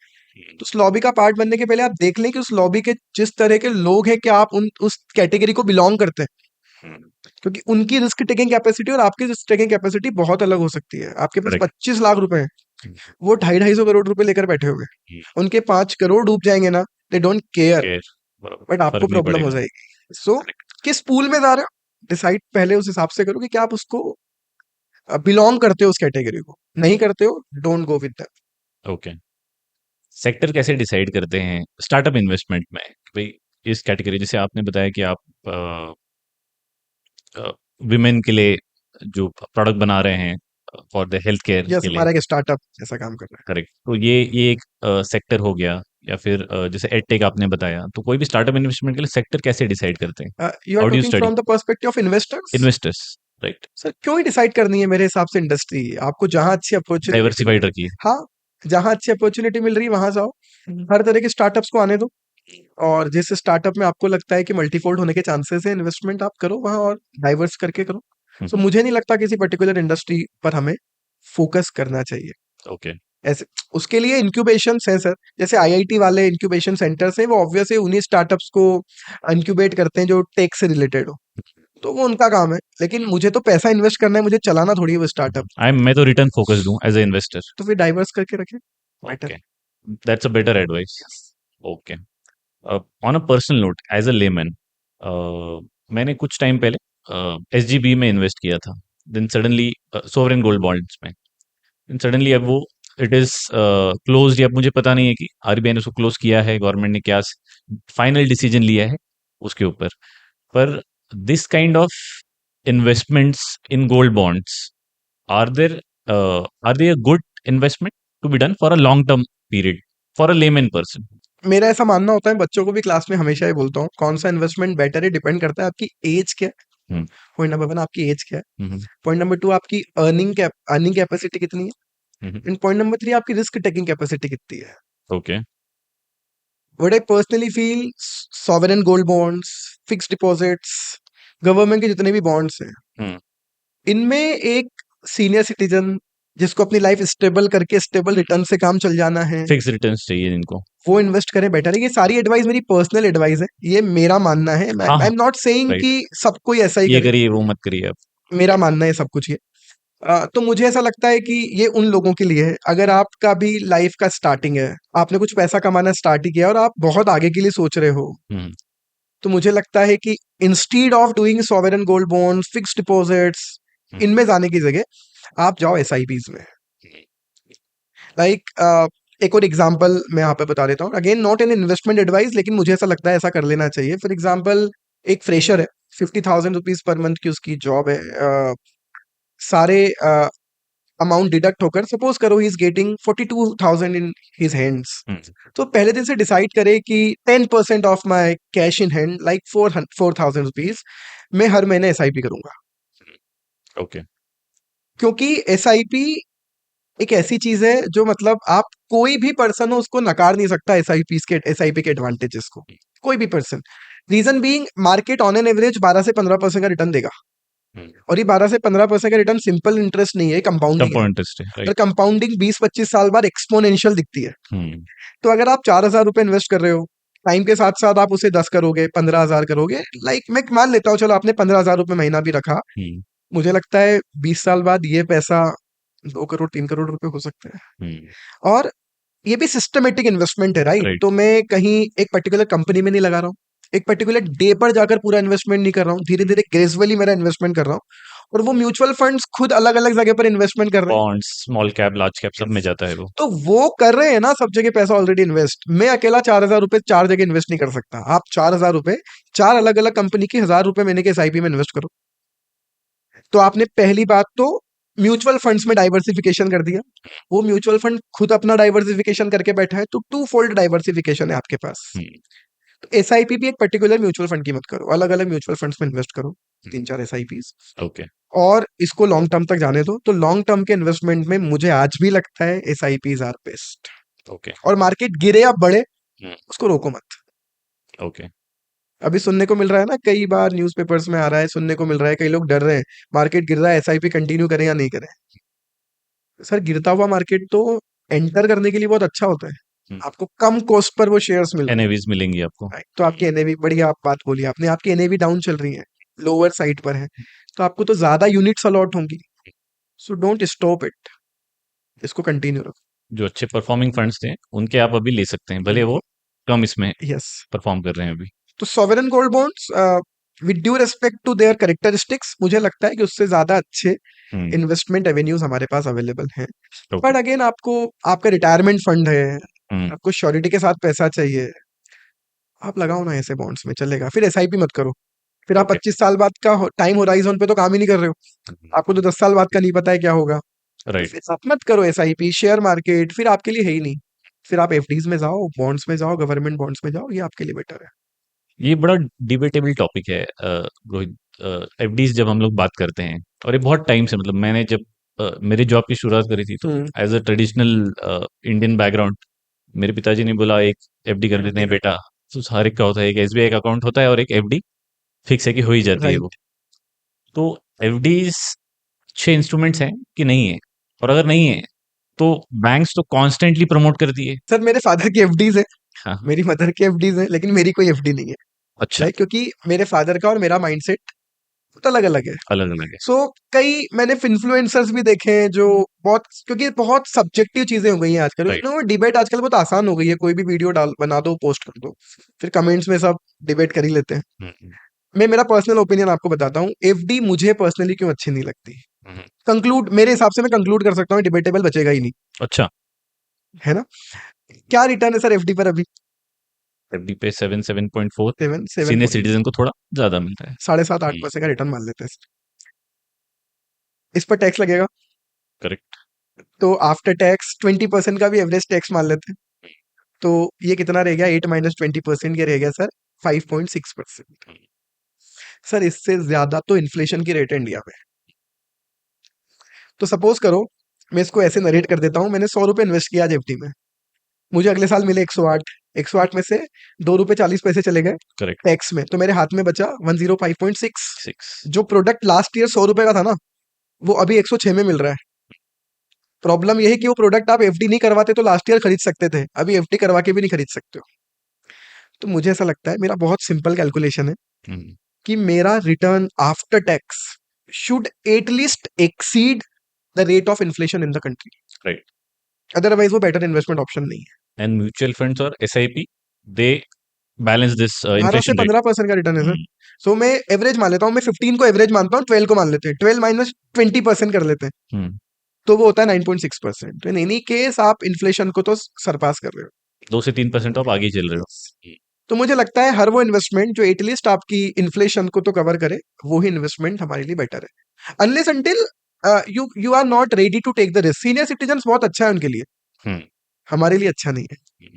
S1: तो उस लॉबी का पार्ट बनने के पहले आप देख लें कि उस लॉबी के जिस तरह के लोग हैं, क्या आप उस कैटेगरी को बिलोंग करते हैं, क्योंकि उनकी रिस्क टेकिंग कैपेसिटी और आपकी रिस्क टेकिंग कैपेसिटी बहुत अलग हो सकती है। आपके पास
S3: Correct.
S1: 25 लाख रुपए हैं, वो 250 करोड़ रुपए लेकर बैठे हुए हैं, उनके 5 करोड़ डूब जाएंगे ना, दे डोंट केयर, बट आपको
S3: फर्क नहीं
S1: प्रॉब्लम हो
S3: पड़ेगा।
S1: जाएगी। सो किस पूल में जा रहे हो, डिसाइड पहले उस हिसाब से करो कि क्या आप उसको बिलोंग करते हो उस कैटेगरी को। नहीं करते हो, don't go with that.
S3: Okay. Sector कैसे डिसाइड करते हैं स्टार्टअप इन्वेस्टमेंट में कि भाई इस कैटेगरी, जैसे आपने बताया कि आप विमेन के लिए जो प्रोडक्ट बना रहे हैं for the health care
S1: yes,
S3: के लिए?
S1: हमारा एक स्टार्टअप ऐसा काम कर रहा
S3: करेक्ट। तो ये एक सेक्टर हो गया, या फिर जैसे एडटेक आपने बताया, तो कोई भी स्टार्टअप इन्वेस्टमेंट के लिए सेक्टर कैसे डिसाइड करते हैं?
S1: है। You are
S3: how do you
S1: talking
S3: study
S1: from the perspective of investors.
S3: Investors? Right.
S1: Sir क्यों ही डिसाइड करनी है, मेरे हिसाब से इंडस्ट्री आपको जहां अच्छी अपॉर्चुनिटी,
S3: डाइवर्सिफाइड रखिए।
S1: हाँ, जहां अच्छी अपॉर्चुनिटी मिल रही है वहां जाओ, हर तरह के स्टार्टअप्स को आने दो, और जिस स्टार्टअप में आपको लगता है कि मल्टीफोल्ड होने के चांसेस है, इन्वेस्टमेंट आप करो वहाँ और डाइवर्स करके करो। तो मुझे नहीं लगता किसी पर्टिकुलर इंडस्ट्री पर हमें फोकस करना चाहिए।
S3: ओके।
S1: ऐसे उसके लिए इंक्यूबेशन है सर, जैसे आईआईटी वाले इंक्यूबेशन सेंटर्स हैं, वो ऑब्वियस है उन्हीं स्टार्टअप्स को इंक्यूबेट करते हैं जो टेक से रिलेटेड हो, तो वो उनका काम है। लेकिन मुझे तो पैसा इन्वेस्ट करना है, मुझे चलाना थोड़ी है वो स्टार्टअप,
S3: मैं तो रिटर्न फोकस्ड हूँ एज ए इन्वेस्टर।
S1: तो फिर डाइवर्स करके रखें better.
S3: Okay, that's a better advice. Okay, on a personal note as a layman, मैंने कुछ टाइम पहले एसजीबी में इन्वेस्ट किया था, then suddenly sovereign gold bonds में, देन सडनली अब वो इट इज क्लोज्ड, या मुझे पता नहीं है कि आरबीआई ने उसको क्लोज किया है, गवर्नमेंट ने क्या फाइनल डिसीजन लिया है उसके ऊपर। पर this kind of investments in gold bonds, are they a good investment to be done for a long term period for a layman person?
S1: मेरा ऐसा मानना होता है, बच्चों को भी क्लास में हमेशा ही बोलता हूँ, कौन सा इन्वेस्टमेंट बेटर है डिपेंड करता है आपकी एज क्या है।
S3: हम्म,
S1: पॉइंट नंबर 1 आपकी एज क्या है।
S3: हम्म,
S1: पॉइंट नंबर 2 आपकी अर्निंग कैपेसिटी कितनी है।
S3: हम्म,
S1: एंड पॉइंट नंबर 3 आपकी रिस्क टेकिंग कैपेसिटी कितनी है।
S3: Okay,
S1: what I personally feel, sovereign gold bonds, fixed deposits, government के जितने भी बॉन्ड्स हैं,
S3: हम्म,
S1: इनमें एक सीनियर सिटीजन जिसको अपनी लाइफ स्टेबल करके स्टेबल रिटर्न से काम चल जाना है,
S3: फिक्स रिटर्न्स चाहिए इनको।
S1: वो इन्वेस्ट करें बेटर है। ये सारी एडवाइस मेरी पर्सनल एडवाइस है, ये मेरा मानना है।
S3: हाँ,
S1: आई
S3: हाँ,
S1: एम नॉट सेइंग
S3: राइट,
S1: कि सब कोई ऐसा ही
S3: ये
S1: करे,
S3: करिए वो मत करिए आप।
S1: मेरा मानना है सब कुछ ये। तो मुझे ऐसा लगता है कि ये उन लोगों के लिए है, अगर आपका भी लाइफ का स्टार्टिंग है, आपने कुछ पैसा कमाना स्टार्ट ही किया और आप बहुत आगे के लिए सोच रहे हो,
S3: हम्म,
S1: तो मुझे लगता है कि instead of doing sovereign gold bond, fixed deposits,
S3: hmm,
S1: इनमें जाने की जगह आप जाओ एसआईपीज में। लाइक एक और एग्जांपल मैं यहाँ पे बता देता हूँ, again not an investment advice, लेकिन मुझे ऐसा लगता है ऐसा कर लेना चाहिए। फॉर एग्जांपल एक फ्रेशर है, 50,000 रुपीज पर मंथ की उसकी जॉब है, सारे अमाउंट डिडक्ट होकर सपोज करो he is getting 42,000 in his hands,
S3: hmm,
S1: तो पहले दिन से डिसाइड करे कि 10% of my cash in hand like 4,000 rupees मैं हर महीने एसआईपी करूंगा।
S3: ओके,
S1: क्योंकि एसआईपी एक ऐसी चीज है जो मतलब आप कोई भी पर्सन हो उसको नकार नहीं सकता, एसआईपी के एडवांटेजेस को, कोई भी person. Reason being, market on an average 12 से 15% का रिटर्न देगा, और ये 12 से 15% का रिटर्न सिंपल इंटरेस्ट नहीं है, कंपाउंडिंग है।
S3: कंपाउंड इंटरेस्ट है,
S1: और
S3: राइट।
S1: कंपाउंडिंग 20-25 साल बाद एक्सपोनेंशियल दिखती है।
S3: हम्म,
S1: तो अगर आप 4,000 रुपए इन्वेस्ट कर रहे हो, टाइम के साथ साथ आप उसे 10 करोगे, 15,000 करोगे, लाइक मैं मान लेता हूँ चलो आपने 15,000 रुपए महीना भी रखा,
S3: हम्म,
S1: मुझे लगता है 20 साल बाद ये पैसा 2 करोड़ 3 करोड़ रुपए हो सकते हैं। और ये भी सिस्टमेटिक इन्वेस्टमेंट है, राइट?
S3: राइट,
S1: तो मैं कहीं एक पर्टिकुलर कंपनी में नहीं लगा रहा हूँ, एक पर्टिकुलर डे पर जाकर पूरा इन्वेस्टमेंट नहीं कर रहा हूँ, धीरे धीरे ग्रेजुअली मेरा इन्वेस्टमेंट कर रहा हूँ। और वो म्यूचुअल फंड्स खुद अलग अलग जगह पर इन्वेस्टमेंट कर रहे हैं,
S3: bonds, small cap, large cap सब में जाता है वो।
S1: तो वो कर रहे हैं ना सब जगह पैसा ऑलरेडी इन्वेस्ट। मैं अकेला 4,000 रुपए 4 जगह इन्वेस्ट नहीं कर सकता। आप 4,000 रुपए 4 अलग अलग कंपनी की 1,000 रुपए महीने के एसआईपी में इन्वेस्ट करो। तो आपने पहली बात तो म्यूचुअल फंड्स में डाइवर्सिफिकेशन कर दिया, वो म्यूचुअल फंड खुद अपना डाइवर्सिफिकेशन करके बैठा है, तो टू फोल्ड डाइवर्सिफिकेशन है आपके पास। तो एसआईपी भी एक पर्टिकुलर म्यूचुअल फंड की मत करो, अलग अलग म्यूचुअल फंड्स में इन्वेस्ट करो, 3-4 एसआईपीज,
S3: ओके,
S1: और इसको लॉन्ग टर्म तक जाने दो। तो लॉन्ग टर्म के इन्वेस्टमेंट में मुझे आज भी लगता है एसआईपीज आर बेस्ट।
S3: ओके,
S1: और मार्केट गिरे या बढ़े, उसको रोको मत।
S3: ओके,
S1: अभी सुनने को मिल रहा है ना, कई बार न्यूज़पेपर्स में आ रहा है, सुनने को मिल रहा है, कई लोग डर रहे हैं मार्केट गिर रहा है, एसआईपी कंटिन्यू करें या नहीं करें। सर गिरता हुआ मार्केट तो एंटर करने के लिए बहुत अच्छा होता है, आपको कम कॉस्ट पर वो शेयर्स मिल रहे हैं,
S3: एनएवीज मिलेंगी आपको।
S1: राइट? तो आपकी एनएवी, बढ़िया आप बात बोली आपने, आपकी एनएवी डाउन चल रही है, लोअर साइड पर है, तो आपको तो ज्यादा यूनिट्स अलॉट होंगी। सो डोंट स्टॉप इट, इसको कंटिन्यू रखो।
S3: जो अच्छे परफॉर्मिंग फंड्स थे उनके आप अभी ले सकते हैं, भले वो कम इसमें
S1: यस,
S3: परफॉर्म कर रहे हैं अभी।
S1: तो sovereign gold bonds with due respect to their characteristics, मुझे लगता है कि उससे ज्यादा अच्छे
S3: हम्म,
S1: इन्वेस्टमेंट एवेन्यूज हमारे पास अवेलेबल हैं।
S3: ओके,
S1: बट अगेन आपको, आपका रिटायरमेंट फंड है,
S3: हम्म,
S1: आपको श्योरिटी के साथ पैसा चाहिए, आप लगाओ ना ऐसे बॉन्ड्स में, चलेगा। फिर एसआईपी मत करो, फिर आप
S3: ओके,
S1: 25 साल बाद का टाइम होराइजन पे तो काम ही नहीं कर रहे हो, आपको तो 10 साल बाद का नहीं पता है क्या होगा। तो
S3: राइट।
S1: फिर आप मत करो एसआईपी, शेयर मार्केट फिर आपके लिए है ही नहीं। फिर आप एफडीज में जाओ, बॉन्ड्स में जाओ, गवर्नमेंट बॉन्ड्स में जाओ, ये आपके लिए बेटर है।
S3: ये बड़ा डिबेटेबल टॉपिक है रोहित। एफडीज जब हम लोग बात करते हैं, और ये बहुत टाइम से, मतलब मैंने जब मेरी जॉब की शुरुआत करी थी, तो as a traditional Indian background मेरे पिताजी ने बोला एक एफडी कर लेते हैं बेटा, तो हर एक का होता है, एक एसबीआई का अकाउंट होता है और एक एफडी फिक्स है कि हो ही जाती है वो।
S1: राइट।
S3: तो एफडीज अच्छे इंस्ट्रूमेंट्स हैं कि नहीं है, और अगर नहीं है तो बैंक्स तो कॉन्स्टेंटली प्रमोट करती है।
S1: सर मेरे फादर की एफडीज है,
S3: हाँ, हाँ।
S1: मेरी मदर की एफडीज है, लेकिन मेरी कोई एफडी नहीं है।
S3: अच्छा,
S1: राइट, क्योंकि मेरे फादर का और मेरा माइंडसेट तो अलग अलग है।
S3: अलग अलग है।
S1: सो कई मैंने इन्फ्लुएंसर्स भी देखे हैं जो बहुत, क्योंकि बहुत सब्जेक्टिव चीजें हो गई हैं आजकल,
S3: राइट।
S1: डिबेट आजकल बहुत आसान हो गई है, कोई भी वीडियो डाल बना दो, पोस्ट कर दो, फिर कमेंट्स में सब डिबेट कर ही लेते हैं।
S3: हम्म, हम्म,
S1: मैं मेरा पर्सनल ओपिनियन आपको बताता हूँ, एफडी मुझे पर्सनली क्यों अच्छी नहीं लगती।
S3: हम्म।
S1: कंक्लूड, मेरे हिसाब से मैं कंक्लूड कर सकता हूँ, डिबेटेबल बचेगा ही नहीं,
S3: अच्छा,
S1: है ना। क्या रिटर्न है सर एफडी पर अभी?
S3: एफडी पे 7.4।
S1: 7
S3: सीनियर
S1: 7
S3: सिटीजन को थोड़ा ज्यादा मिलता है।
S1: 7.5 8% का रिटर्न मान लेते हैं। इस पर टैक्स लगेगा,
S3: करेक्ट।
S1: तो आफ्टर टैक्स 20% का भी एवरेज टैक्स मान लेते हैं, तो ये कितना रह गया? 8 - 20%, ये रह गया सर 5.6%। सर इससे ज्यादा तो इन्फ्लेशन की रेट है इंडिया में। तो सपोज करो, मैं इसको ऐसे नरेट कर देता हूँ, मैंने 100 रुपए इन्वेस्ट किया आज एफडी में, मुझे अगले साल मिले 108, 108 में से 2 रुपए 40 पैसे चले गए
S3: करेक्ट।
S1: टैक्स में, तो मेरे हाथ में बचा 105.6।
S3: 6।
S1: जो प्रोडक्ट लास्ट ईयर 100 रुपए का था ना, वो अभी 106 में मिल रहा है। प्रॉब्लम यही कि वो प्रोडक्ट आप एफडी नहीं करवाते तो लास्ट ईयर खरीद सकते थे, अभी एफडी करवा के भी नहीं खरीद सकते हो। तो मुझे ऐसा लगता है, मेरा बहुत सिंपल कैलकुलेशन है, कि मेरा return after tax should at least exceed the rate of inflation in the country.
S3: Right.
S1: Otherwise वो बेटर इन्वेस्टमेंट ऑप्शन नहीं है।
S3: एंड म्यूचुअल फंड्स और एसआईपी, दे बैलेंस दिस
S1: 12 से
S3: इन्फ्लेशन रेट।
S1: 15% का रिटर्न है सर। सो मैं एवरेज मान लेता हूँ, मैं 15 को एवरेज मानता हूँ, 12 को मान लेते हैं, 12 - 20% कर लेते हैं, तो वो होता है 9.6%। तो इन एनी केस आप इन्फ्लेशन को तो सरपास कर रहे हो।
S3: 2 से 3% आप आगे चल रहे हो।
S1: तो मुझे लगता है हर वो इन्वेस्टमेंट जो एटलीस्ट आपकी इन्फ्लेशन को तो कवर करे, वो ही इन्वेस्टमेंट हमारे लिए बेटर है, unless until you you are not ready to take the risk. Senior citizen बहुत अच्छा है उनके लिए,
S3: हम्म।
S1: हमारे लिए अच्छा नहीं है।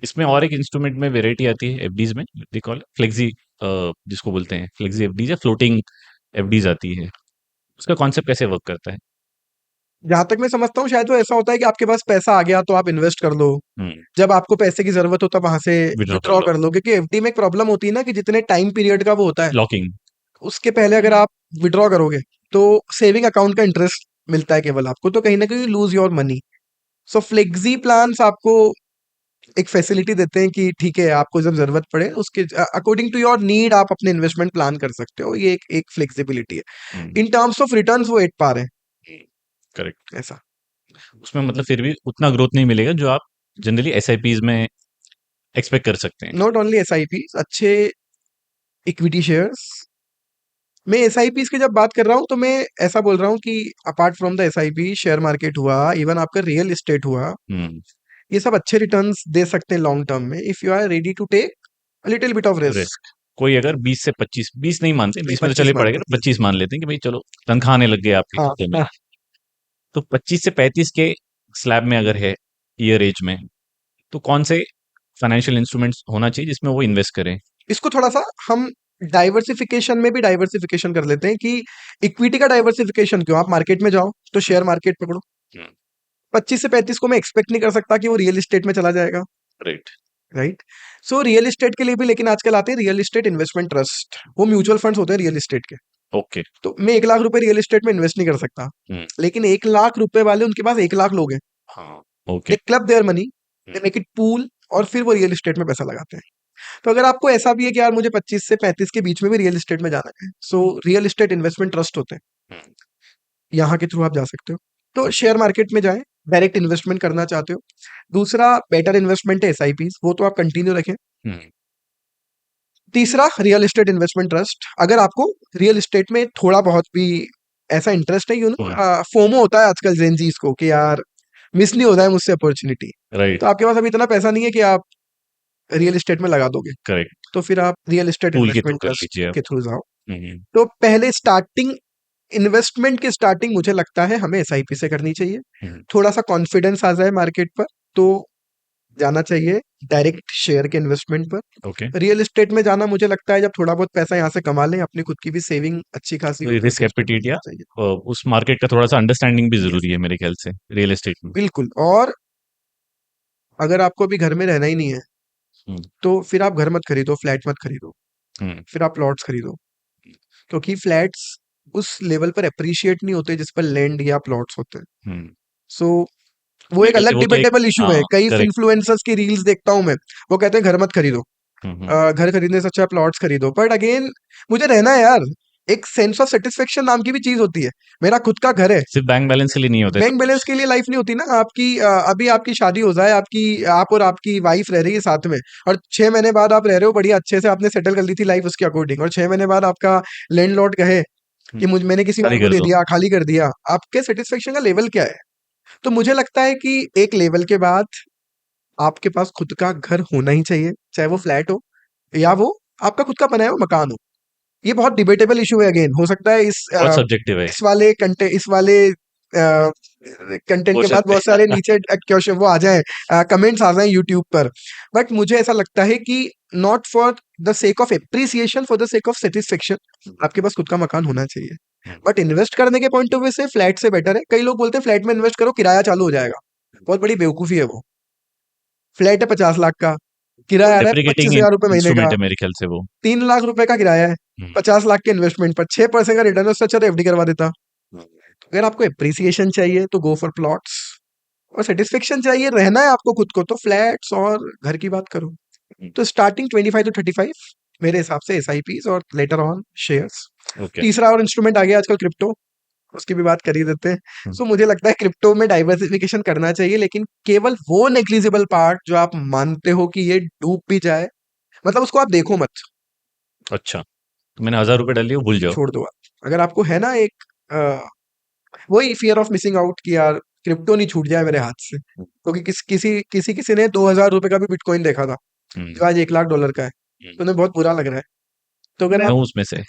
S3: इसमें और एक इंस्ट्रूमेंट में वेराइटी आती है एफडीज में, दे कॉल फ्लेक्सी, जिसको बोलते हैं फ्लेक्सी एफडीज या फ्लोटिंग एफडीज आती है। उसका कॉन्सेप्ट कैसे वर्क करता है?
S1: जहां तक मैं समझता हूँ, शायद वो ऐसा होता है कि आपके पास पैसा आ गया तो आप इन्वेस्ट कर लो, जब आपको पैसे की जरूरत हो तब वहां से
S3: विड्रॉ कर
S1: विड्रॉ
S3: लो।
S1: कर लो, क्योंकि एफडी में एक प्रॉब्लम होती है ना, कि जितने टाइम पीरियड का वो होता है,
S3: लॉकिंग।
S1: उसके पहले अगर आप विड्रॉ करोगे तो सेविंग अकाउंट का इंटरेस्ट मिलता है केवल आपको, तो कहीं ना कहीं lose your money. So flexi plans आपको एक फैसिलिटी देते हैं कि ठीक है, आपको जब जरूरत पड़े उसके अकॉर्डिंग टू योर नीड आप अपने इन्वेस्टमेंट प्लान कर सकते हो, ये एक फ्लेक्सिबिलिटी है। इन टर्म्स ऑफ रिटर्न्स वो 8 पार है।
S3: करेक्ट।
S1: ऐसा
S3: उसमें मतलब फिर भी उतना ग्रोथ नहीं मिलेगा जो आप जनरली एसआईपीज में एक्सपेक्ट कर सकते हैं।
S1: नॉट ओनली एसआईपी, अच्छे इक्विटी शेयर्स। मैं एसआईपी की जब बात कर रहा हूं तो मैं ऐसा बोल रहा हूं कि apart from the SIP, share market हुआ, इवन आपका रियल एस्टेट हुआ, ये सब अच्छे रिटर्न्स दे सकते हैं लॉन्ग टर्म में, if you are ready to take a little bit of risk.
S3: Risk. कोई अगर 20 से 25, 20 नहीं मानते,
S1: नहीं,
S3: 20 में तो
S1: 25
S3: चले
S1: मान
S3: पड़ेगा,
S1: लेते हैं।
S3: 25 मान लेते हैं कि भाई चलो तनख्वाह आने लग गई आपके
S1: हाँ
S3: खाते में।
S1: हाँ।
S3: तो 25 से 35 के स्लैब में अगर है, ईयर एज में, तो कौन से फाइनेंशियल इंस्ट्रूमेंट्स होना चाहिए जिसमें वो इन्वेस्ट करें?
S1: इसको थोड़ा सा हम डाइवर्सिफिकेशन में भी डाइवर्सिफिकेशन कर लेते हैं, कि इक्विटी का डाइवर्सिफिकेशन क्यों, आप मार्केट में जाओ तो शेयर मार्केट पकड़ो। 25 से 35 को मैं एक्सपेक्ट नहीं कर सकता कि वो रियल एस्टेट में चला जाएगा।
S3: Right.
S1: Right. So real estate के लिए भी लेकिन आजकल आते हैं रियल एस्टेट इन्वेस्टमेंट ट्रस्ट, वो म्यूचुअल फंड्स होते हैं रियल एस्टेट के।
S3: ओके।
S1: तो मैं 1 लाख रुपए रियल एस्टेट में इन्वेस्ट नहीं कर सकता, लेकिन 1 लाख रुपए वाले, उनके पास 1 लाख लोग हैं,
S3: हाँ।
S1: They
S3: okay.
S1: Club their money, they make it pool, और फिर वो रियल एस्टेट में पैसा लगाते हैं। तो अगर आपको ऐसा भी है कि यार मुझे 25 से 35 के बीच में भी रियल एस्टेट में जाना है, so real estate investment trust होते हैं, यहाँ के थ्रू आप जा सकते हो। तो शेयर मार्केट में जाएं, डायरेक्ट इन्वेस्टमेंट करना चाहते हो। दूसरा बेटर इन्वेस्टमेंट है एसआईपीज, वो तो आप कंटिन्यू रखें। तीसरा रियल एस्टेट इन्वेस्टमेंट ट्रस्ट, अगर आपको रियल एस्टेट में थोड़ा बहुत भी ऐसा इंटरेस्ट है, फोमो होता है आजकल जेनजीज को कि यार मिस नहीं होता है मुझसे अपॉर्चुनिटी,
S3: राइट।
S1: तो आपके पास अभी इतना पैसा नहीं है कि आप रियल एस्टेट में लगा दोगे,
S3: करेक्ट।
S1: तो फिर आप रियल एस्टेट
S3: पूल के थ्रू
S1: इन्वेस्टमेंट
S3: कर
S1: ट्रस्ट
S3: लीजिए आप।
S1: के थ्रू जाओ। तो पहले स्टार्टिंग, इन्वेस्टमेंट की स्टार्टिंग मुझे लगता है हमें एसआईपी से करनी चाहिए। थोड़ा सा कॉन्फिडेंस आ जाए मार्केट पर तो जाना चाहिए डायरेक्ट शेयर के इन्वेस्टमेंट पर।
S3: ओके।
S1: रियल एस्टेट में जाना मुझे लगता है जब थोड़ा बहुत पैसा यहाँ से कमा लें, अपनी खुद की भी सेविंग अच्छी खासी हो, तो
S3: रिस्क
S1: फिर उसमें
S3: एपिटाइट या
S1: जाना चाहिए।
S3: उस मार्केट का थोड़ा सा अंडरस्टैंडिंग भी
S1: Yes,
S3: जरूरी है मेरे ख्याल से रियल एस्टेट में।
S1: बिल्कुल। और अगर आपको अभी घर में रहना ही नहीं है तो फिर आप घर मत खरीदो, फ्लैट मत खरीदो, फिर आप प्लॉट्स खरीदो, क्योंकि फ्लैट्स उस लेवल पर अप्रिशिएट नहीं होते जिस पर लैंड या प्लॉट्स होते हैं। सो वो एक
S3: मेरे ख्याल से
S1: अलग
S3: वो तो एक
S1: डिबेटेबल इशू है।
S3: हाँ,
S1: कई
S3: करेक्ट।
S1: इन्फ्लुएंसर्स की रील्स देखता हूँ मैं, वो कहते हैं घर मत खरीदो, घर खरीदने से अच्छा प्लॉट्स खरीदो। बट अगेन मुझे रहना है यार, एक सेंस ऑफ सेटिस्फेक्शन नाम की भी चीज होती है। मेरा खुद का घर है,
S3: सिर्फ बैंक बैलेंस के लिए नहीं होता है सब
S1: बैंक बैलेंस
S3: कुछ।
S1: के लिए लाइफ नहीं होती ना आपकी। अभी आपकी शादी हो जाए, आपकी आप और आपकी वाइफ रह रही है साथ में, और 6 महीने बाद आप रह रहे हो बढ़िया अच्छे से, आपने सेटल कर ली थी लाइफ उसके अकॉर्डिंग, और 6 महीने बाद आपका लैंडलॉर्ड कहे कि मुझ मैंने किसी और
S3: खाली
S1: को
S3: कर
S1: दे
S3: दो।
S1: दिया, खाली कर दिया, आपके सेटिस्फेक्शन का लेवल क्या है? तो मुझे लगता है कि एक लेवल के बाद आपके पास खुद का घर होना ही चाहिए, चाहे वो फ्लैट हो या वो आपका खुद का बनाया हुआ मकान हो। ये बहुत डिबेटेबल इशू है। अगेन हो सकता है
S3: बहुत सब्जेक्टिव है।
S1: इस वाले कंटेंट
S3: हो
S1: के बाद
S3: सकते
S1: बहुत
S3: हैं।
S1: सारे नीचे क्वेश्चन वो आ जाए, कमेंट्स आ जाए यूट्यूब पर। बट मुझे ऐसा लगता है कि not for the sake of appreciation, for the sake of satisfaction आपके पास खुद का मकान होना चाहिए। बट इन्वेस्ट करने के पॉइंट ऑफ व्यू से फ्लैट से बेटर है। कई लोग बोलते हैं फ्लैट में इन्वेस्ट करो, किराया चालू हो जाएगा। बहुत बड़ी बेवकूफी है वो। फ्लैट है 50 लाख का,
S3: वो
S1: किराया आ रहा है पच्चीस
S3: डेप्रिकेटिंग
S1: हजार रुपए महीने
S3: इंस्ट्रूमेंट
S1: का,
S3: है मेरे ख्याल से वो।
S1: 3 लाख रुपए का किराया है,
S3: हम्म,
S1: 50 लाख के इन्वेस्टमेंट पर 6% का रिटर्न है, उससे अच्छा तो एफडी करवा देता। अगर आपको एप्रिसिएशन चाहिए तो गो फॉर प्लॉट्स, और सेटिस्फेक्शन चाहिए, रहना है आपको खुद को, तो फ्लैट्स और घर की बात करो। तो स्टार्टिंग 25 to 35 मेरे हिसाब से एसआईपीज, और लेटर ऑन शेयर्स।
S3: ओके।
S1: तीसरा और इंस्ट्रूमेंट आ गया आजकल क्रिप्टो, उसकी भी बात कर ही देते हैं। सो मुझे लगता है क्रिप्टो में डाइवर्सिफिकेशन करना चाहिए, लेकिन केवल वो नेग्लिजिबल पार्ट जो आप मानते हो कि ये डूब भी जाए, मतलब उसको आप देखो मत,
S3: अच्छा, तो मैंने 1000 रुपये डाल लिए, वो भूल जाओ।
S1: छोड़ दो आप। अगर आपको है ना एक वही फियर ऑफ मिसिंग आउट कि यार क्रिप्टो नहीं छूट जाए मेरे हाथ से, क्योंकि किसी ने 2,000 रुपए का भी बिटकॉइन देखा था
S3: हम्म,
S1: जो आज 1 लाख डॉलर का है, तो उन्हें बहुत बुरा लग रहा है। तो अगर
S3: मैं
S1: आप
S3: हूँ उसमें से।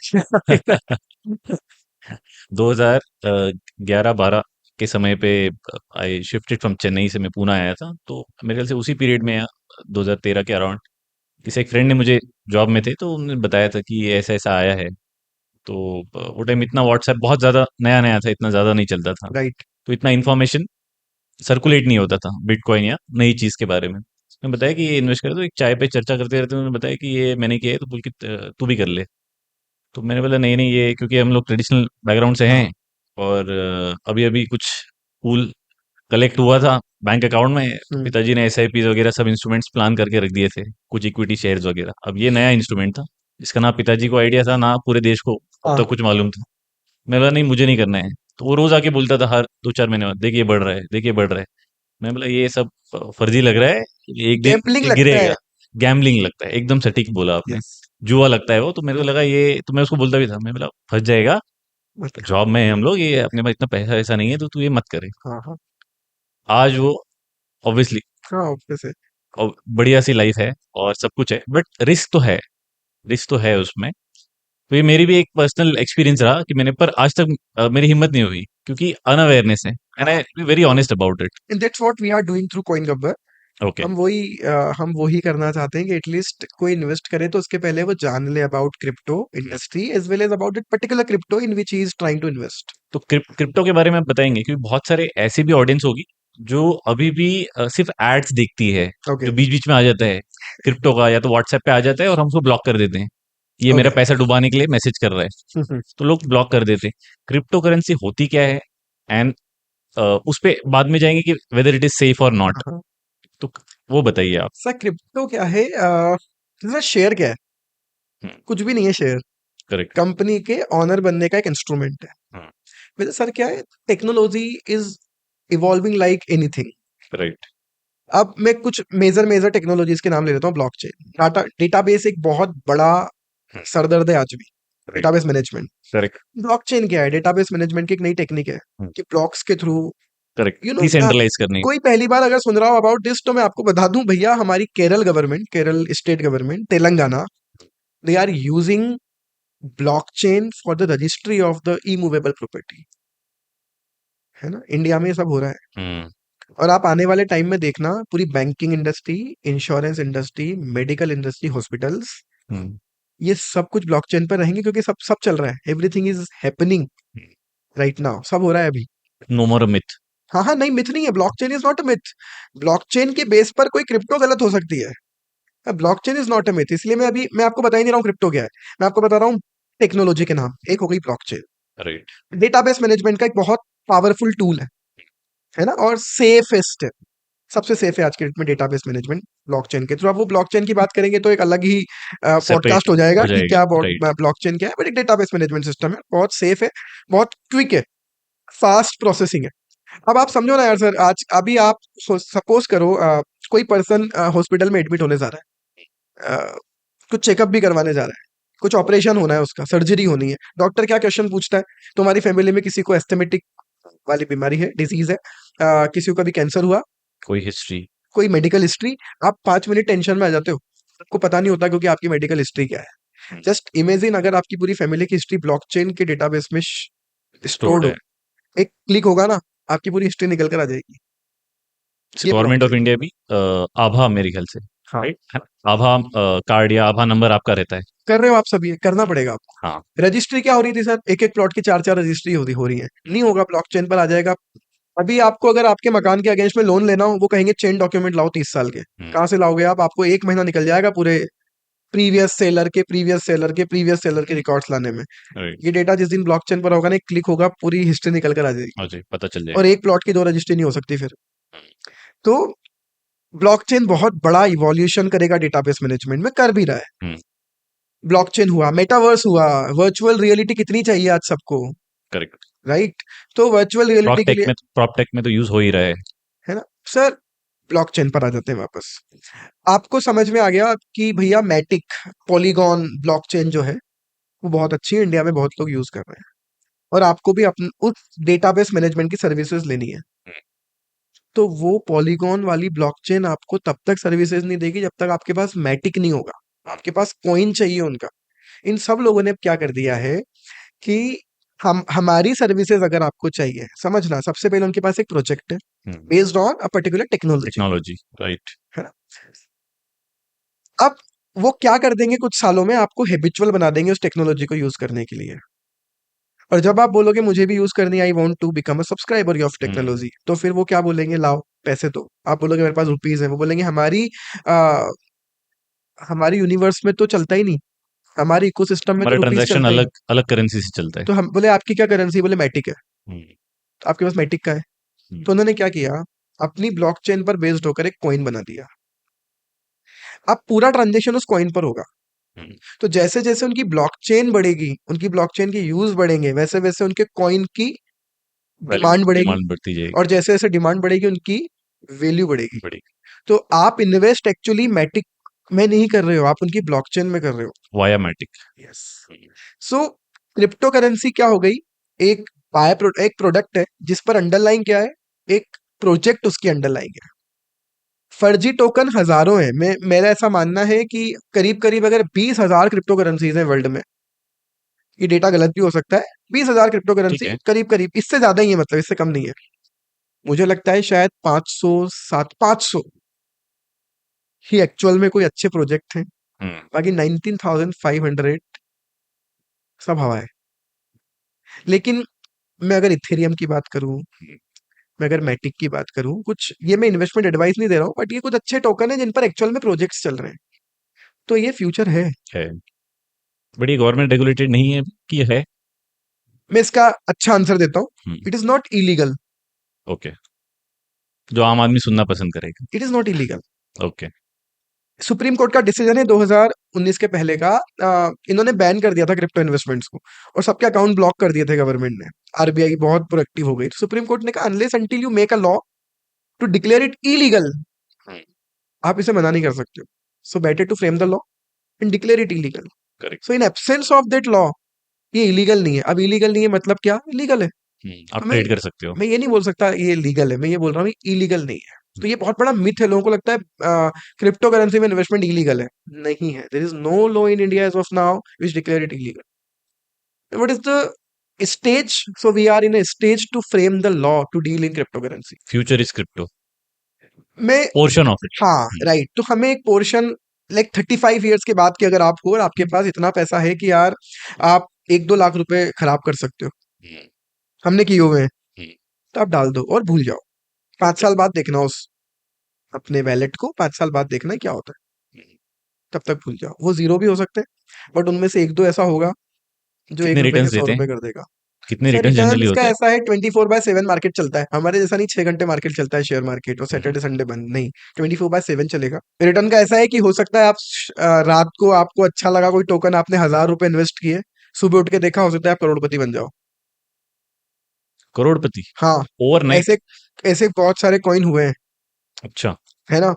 S3: 2011-12 के समय पे आई शिफ्टेड फ्रॉम चेन्नई से, मैं पूना आया था, तो मेरे ख्याल से उसी पीरियड में 2013 के अराउंड किसी एक फ्रेंड ने मुझे, जॉब में थे तो उन्होंने बताया था कि ये ऐसा ऐसा आया है। तो वो टाइम इतना व्हाट्सएप बहुत ज़्यादा नया नया था, इतना ज़्यादा नहीं चलता था,
S1: राइट,
S3: तो इतना इन्फॉर्मेशन सर्कुलेट नहीं होता था बिटकॉइन या नई चीज़ के बारे में। उसने बताया कि ये इन्वेस्ट करे, तो एक चाय पे चर्चा करते रहते उन्होंने बताया कि ये मैंने किया है, तो बोल के तू भी कर ले। तो मैंने बोला नहीं नहीं, ये क्योंकि हम लोग ट्रेडिशनल बैकग्राउंड से हैं,
S1: हाँ,
S3: और अभी अभी कुछ पूल कलेक्ट हुआ था बैंक अकाउंट में, तो
S1: हम्म,
S3: पिताजी ने एसआईपी वगैरह सब इंस्ट्रूमेंट्स प्लान करके रख दिए थे, कुछ इक्विटी शेयर्स वगैरह। अब ये नया इंस्ट्रूमेंट था जिसका ना पिताजी को आइडिया था, ना पूरे देश को अब
S1: हाँ,
S3: तक कुछ मालूम था। मैं बोला नहीं, मुझे नहीं करना है। तो वो रोज आके बोलता था हर 2-4 महीने बाद, देखिए बढ़ रहा है, देखिए बढ़ रहा है। मैं बोला ये सब फर्जी लग रहा है, एक दिन
S1: गैम्बलिंग
S3: ये
S1: लगता है।
S3: गिरेगा। गैम्बलिंग लगता है, एकदम सटीक बोला आपने।
S1: यस,
S3: जुआ लगता है वो, तो मेरे को लगा ये, तो मैं उसको बोलता भी था, मैं बोला फंस जाएगा,
S1: मत कर।
S3: जॉब में है हम लोग, ये अपने पास इतना पैसा ऐसा नहीं है, तो तू ये मत करे।
S1: हाँ, हाँ,
S3: आज वो ऑब्वियसली
S1: हाँ, ऑब्वियस है।
S3: बढ़िया सी लाइफ है और सब कुछ है, बट रिस्क तो है, रिस्क तो है उसमें। तो ये मेरी भी एक पर्सनल एक्सपीरियंस रहा कि मैंने, पर आज तक मेरी हिम्मत नहीं हुई, क्योंकि अनअवेयरनेस है, and I be very honest about it.
S1: And that's what we are doing through Coin Gabbar.
S3: Okay.
S1: हम वही करना चाहते हैं कि एटलीस्ट कोई इन्वेस्ट करे तो उसके पहले वो जान ले about crypto industry as well as about that particular crypto in which he is trying to invest.
S3: तो क्रिप्टो के बारे में आप बताएंगे, क्योंकि बहुत सारे ऐसे भी ऑडियंस होगी जो अभी भी सिर्फ एड्स देखती है,
S1: ओके,
S3: जो बीच बीच में आ जाता है क्रिप्टो का, या तो व्हाट्सएप पे आ जाता है और हम उसको ब्लॉक कर देते हैं, ये मेरा
S1: ओके।
S3: पैसा डुबाने के लिए मैसेज कर रहा है, तो लोग ब्लॉक कर देते हैं। क्रिप्टो करेंसी होती क्या है, एंड उस पे बाद में जाएंगे कि वेदर इट इज सेफ और नॉट, तो वो बताइए आप।
S1: सर क्रिप्टो क्या है? सर शेयर क्या है? कुछ भी नहीं है शेयर।
S3: करेक्ट।
S1: कंपनी के ऑनर बनने का एक इंस्ट्रूमेंट है। वैसे सर क्या है, technology is evolving like anything.
S3: Right.
S1: अब मैं कुछ मेजर मेजर टेक्नोलॉजीज के नाम ले लेता हूँ। ब्लॉकचेन, डेटाबेस एक बहुत बड़ा सरदर्द है आज भी,
S3: right.
S1: Database management.
S3: Correct.
S1: Blockchain क्या है? डेटाबेस मैनेजमेंट की एक नई टेक्निक है कि ब्लॉक्स के through
S3: correct,
S1: you know
S3: decentralize करनी।
S1: कोई पहली बार अगर सुन रहा हो अबाउट दिस, तो मैं आपको बता दूं भैया, हमारी Kerala government, Kerala state government, Telangana, they are using blockchain for the registry of the immovable property. है ना, इंडिया में ये सब हो रहा है।
S3: हम्म।
S1: और आप आने वाले टाइम में देखना, पूरी banking industry, insurance industry, medical industry, hospitals,
S3: hmm.
S1: ये सब कुछ ब्लॉकचेन पर रहेंगे, क्योंकि सब सब चल रहा है। Everything is happening right now, सब हो रहा है अभी।
S3: नो मोर मिथ।
S1: हाँ, हाँ, नहीं, मिथ नहीं है। Blockchain is not a myth. Blockchain के बेस पर कोई क्रिप्टो गलत हो सकती है, blockchain is not a myth, इसलिए मैं आपको बता ही नहीं रहा हूँ क्रिप्टो क्या है, मैं आपको बता रहा हूँ टेक्नोलॉजी के नाम। एक हो गई ब्लॉकचेन,
S3: राइट।
S1: डेटाबेस मैनेजमेंट का एक बहुत पावरफुल टूल है ना, और सेफेस्ट है, सबसे सेफ है आज के डेट में डेटाबेस मैनेजमेंट ब्लॉकचेन के थ्रू। अब वो ब्लॉकचेन की बात करेंगे तो एक अलग ही
S3: सेपरेट
S1: पॉडकास्ट हो जाएगा
S3: हो
S1: कि
S3: जाएगी,
S1: क्या
S3: राइट।
S1: ब्लॉकचेन क्या है, बट एक डेटाबेस मैनेजमेंट सिस्टम है, बहुत सेफ है, बहुत क्विक है, फास्ट प्रोसेसिंग है। अब आप समझो ना यार सर, आज अभी आप सपोज करो कोई पर्सन हॉस्पिटल में एडमिट होने जा रहा है, कुछ चेकअप भी करवाने जा रहा है, कुछ ऑपरेशन होना है, उसका सर्जरी होनी है, डॉक्टर क्या क्वेश्चन पूछता है, तुम्हारी फैमिली में किसी को एस्थेमेटिक वाली बीमारी है, डिजीज है, किसी को कभी कैंसर हुआ,
S3: कोई हिस्ट्री।
S1: कोई मेडिकल हिस्ट्री, आप 5 मिनट टेंशन में आ जाते हो, आपको पता नहीं होता क्योंकि आपकी मेडिकल हिस्ट्री क्या है। जस्ट इमेजिन अगर आपकी पूरी फैमिली की हिस्ट्री ब्लॉकचेन के डेटाबेस में स्टोर्ड
S3: स्टोर्ड
S1: हो,
S3: है।
S1: एक क्लिक होगा ना, आपकी पूरी हिस्ट्री निकल कर आ जाएगी। ये
S3: गवर्नमेंट ऑफ
S1: ब्लॉकचेन
S3: इंडिया भी आभा मेरे ख्याल से,
S1: हाँ
S3: राइट है ना? आभा कार्ड या आभा नंबर आपका रहता है।
S1: कर रहे हो आप सब, ये करना पड़ेगा आपको।
S3: हाँ।
S1: रजिस्ट्री क्या हो रही थी सर, एक एक प्लॉट की 4 4 रजिस्ट्री हो रही है, नहीं होगा, ब्लॉकचेन पर आ जाएगा। अभी आपको अगर आपके मकान के अगेंस्ट में लोन लेना हो, वो कहेंगे चेन डॉक्यूमेंट लाओ 30 साल के, कहाँ से लाओगे आप, आपको 1 महीना निकल जाएगा पूरे प्रीवियस सेलर के रिकॉर्ड्स लाने में।
S3: राइट।
S1: ये डेटा जिस दिन ब्लॉकचेन पर होगा ना, एक क्लिक होगा, पूरी हिस्ट्री निकल कर आ जाएगी,
S3: हाँ जी, पता चल
S1: और
S3: जाएगा।
S1: एक प्लॉट की 2 रजिस्ट्री नहीं हो सकती फिर। तो ब्लॉकचेन बहुत बड़ा इवोल्यूशन करेगा डेटाबेस मैनेजमेंट में, कर भी रहा है।
S3: हम्म।
S1: ब्लॉकचेन हुआ, मेटावर्स हुआ, वर्चुअल रियलिटी कितनी चाहिए आज सबको,
S3: करेक्ट।
S1: राइट? तो वर्चुअल रियलिटी के लिए,
S3: प्रॉप टेक में तो यूज हो ही रहा है।
S1: है ना सर, ब्लॉकचेन पर आ जाते हैं वापस। आपको समझ में आ गया कि भैया मैटिक, पॉलीगॉन ब्लॉकचेन जो है वो बहुत अच्छी है, इंडिया में बहुत लोग यूज कर रहे हैं, और आपको भी अपने उस डेटाबेस मैनेजमेंट की सर्विसेज लेनी है, तो वो पॉलीगॉन वाली ब्लॉकचेन आपको तब तक सर्विसेज नहीं देगी जब तक आपके पास मैटिक नहीं होगा, आपके पास कॉइन चाहिए उनका। इन सब लोगों ने अब क्या कर दिया है कि हम हमारी सर्विसेज अगर आपको चाहिए, समझना, सबसे पहले उनके पास एक प्रोजेक्ट है based on a particular technology,
S3: technology, right.
S1: है ना। अब वो क्या कर देंगे, कुछ सालों में आपको हैबिचुअल बना देंगे उस टेक्नोलॉजी को यूज करने के लिए, और जब आप बोलोगे मुझे भी यूज करनी, I want to become a subscriber of technology, तो फिर वो क्या बोलेंगे, लाओ पैसे दो। आप बोलोगे मेरे पास रुपीज है, वो बोलेंगे आ, हमारी यूनिवर्स में तो चलता ही नहीं, हमारे इकोसिस्टम में तो
S3: हमारा
S1: रुपीज
S3: ट्रांजैक्शन
S1: चलता ही नहीं।
S3: अलग अलग करेंसी से चलता है।
S1: तो हम बोले आपकी क्या करेंसी, बोले मैटिक है,
S3: हम्म।
S1: तो आपके पास मैटिक का है।
S3: हम्म।
S1: तो उन्होंने क्या किया, अपनी ब्लॉकचेन पर बेस्ड होकर एक कॉइन बना दिया। अब पूरा ट्रांजेक्शन उस कॉइन पर होगा,
S3: हम्म।
S1: तो जैसे जैसे उनकी ब्लॉकचेन बढ़ेगी, उनकी ब्लॉकचेन के यूज बढ़ेंगे, वैसे वैसे उनके कॉइन की डिमांड बढ़ेगी,
S3: डिमांड बढ़ती जाएगी।
S1: और जैसे जैसे डिमांड बढ़ेगी उनकी वैल्यू बढ़ेगी।
S3: बड़ी।
S1: तो आप इन्वेस्ट एक्चुअली मैटिक में नहीं कर रहे हो, आप उनकी ब्लॉकचेन में कर रहे हो।
S3: Via Matic.
S1: Yes. So crypto currency क्या हो गई, एक एक प्रोडक्ट है जिस पर अंडरलाइन क्या है, एक प्रोजेक्ट उसकी अंडरलाइन है। फर्जी टोकन हजारों हैं, मेरा ऐसा मानना है कि करीब करीब अगर 20,000 क्रिप्टो करेंसीज हैं वर्ल्ड में, ये डेटा गलत भी हो सकता है, 20,000 क्रिप्टो
S3: ठीक
S1: करेंसी
S3: है।
S1: करीब करीब, इससे ज्यादा ही है, मतलब इससे कम नहीं है। मुझे लगता है शायद 500 ही एक्चुअल में कोई अच्छे प्रोजेक्ट हैं,
S3: हम्म।
S1: बाकी 19,500 सब हवा है। लेकिन मैं अगर इथेरियम की बात करूं, मैं अगर मैटिक की बात करूं, कुछ ये मैं इन्वेस्टमेंट एडवाइस नहीं दे रहा हूं, बट ये कुछ अच्छे टोकन है जिन पर एक्चुअल में प्रोजेक्ट्स चल रहे हैं, तो ये फ्यूचर है।
S3: है। बड़ी गवर्नमेंट रेगुलेटेड नहीं है कि है।
S1: मैं इसका अच्छा आंसर देता हूं, it is not illegal,
S3: okay. जो आम आदमी सुनना पसंद करेगा।
S1: It is not illegal.
S3: Okay.
S1: Supreme court का डिसीजन है 2019 के पहले का, इन्होंने बैन कर दिया था क्रिप्टो इन्वेस्टमेंट्स को, और सबके अकाउंट ब्लॉक कर दिए थे गवर्नमेंट ने। आरबीआई बहुत प्रोएक्टिव हो गई, तो सुप्रीम कोर्ट ने कहा unless until you make a law to declare it illegal, आप इसे मना नहीं कर सकते हो। So better to frame the law and declare it illegal.
S3: Correct.
S1: So in absence of that law, ये इलीगल नहीं है। अब इलीगल नहीं है मतलब क्या, इलीगल है।
S3: आप
S1: तो
S3: ट्रेड कर सकते हो।
S1: मैं ये नहीं बोल सकता ये लीगल है, मैं ये बोल रहा हूँ इलीगल नहीं है। तो ये बहुत बड़ा मिथ है, लोगों को लगता है क्रिप्टो करेंसी में इन्वेस्टमेंट इलीगल है, नहीं है। There is no law in India as of now which declare it illegal. What is the stage, so we are in a stage to frame the law to deal in crypto currency.
S3: Future is crypto,
S1: मैं
S3: portion of it.
S1: हाँ right, तो हमें एक portion, like 35 years के बाद की अगर आप हो और आपके पास इतना पैसा है कि यार आप 1-2 लाख रुपए खराब कर सकते हो, हमने किए हुए हैं, तो आप डाल दो और भूल जाओ। 5 साल बाद देखना उस अपने वैलेट को, 5 साल बाद देखना क्या होता है। तब तक भूल जाओ। वो जीरो भी हो सकते हैं, बट उनमें से एक दो ऐसा होगा जो
S3: कितने
S1: 1 रुपए के
S3: रिटर्न्स
S1: 100
S3: देते हैं?
S1: रुपए कर देगा।
S3: कितने
S1: सर
S3: रिटर्न्स जनरली
S1: रिटर्न्स का
S3: होते हैं?
S1: ऐसा है, 24/7 मार्केट चलता है हमारे जैसा। नहीं 6 घंटे मार्केट चलता है शेयर मार्केट और
S3: हुँ, हुँ।
S1: सैटरडे संडे बंद नहीं, 24/7 चलेगा। रिटर्न का ऐसा है कि हो सकता है आप रात को आपको अच्छा लगा कोई टोकन, आपने 1000 रुपए इन्वेस्ट किए, सुबह उठ के देखा, हो सकता है आप करोड़पति बन जाओ।
S3: करोड़पति?
S1: हाँ,
S3: ओवरनाइट?
S1: ऐसे ऐसे बहुत सारे कॉइन हुए हैं,
S3: अच्छा।
S1: है ना।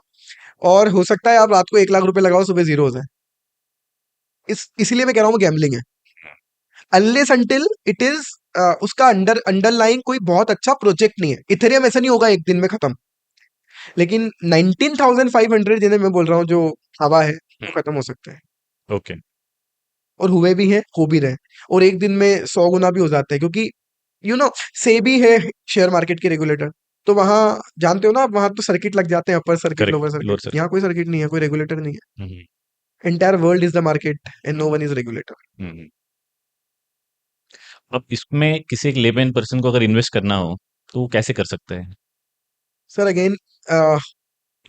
S1: और हो सकता है आप रात को 1 लाख रुपए लगाओ, सुबह जीरो हो जाए। इसीलिए मैं कह रहा हूँ गैम्बलिंग है। अनलेस अंटिल इट इज उसका अंडरलाइन कोई बहुत अच्छा प्रोजेक्ट नहीं है। इथेरियम ऐसा नहीं होगा एक दिन में खत्म, लेकिन 19,500 जिन्हें मैं बोल रहा हूँ जो हवा है,
S3: हुँ,
S1: वो खत्म हो सकते हैं।
S3: ओके।
S1: और हुए भी हैं, हो भी रहे हैं। और एक दिन में 100 गुना भी हो जाते हैं, क्योंकि सेबी है शेयर मार्केट की रेगुलेटर। तो वहां जानते हो ना आप, वहां तो सर्किट लग जाते हैं, upper circuit
S3: correct,
S1: lower
S3: lower
S1: circuit. यहाँ
S3: सर्किट।
S1: कोई सर्किट नहीं है, कोई रेगुलेटर नहीं
S3: हुँ, हुँ,
S1: है। Entire world is the market and no one is regulator.
S3: Hmm, hmm. अब इसमें किसी एक लेमैन पर्सन को अगर इन्वेस्ट करना हो, तो वो कैसे कर सकता है?
S1: सर अगेन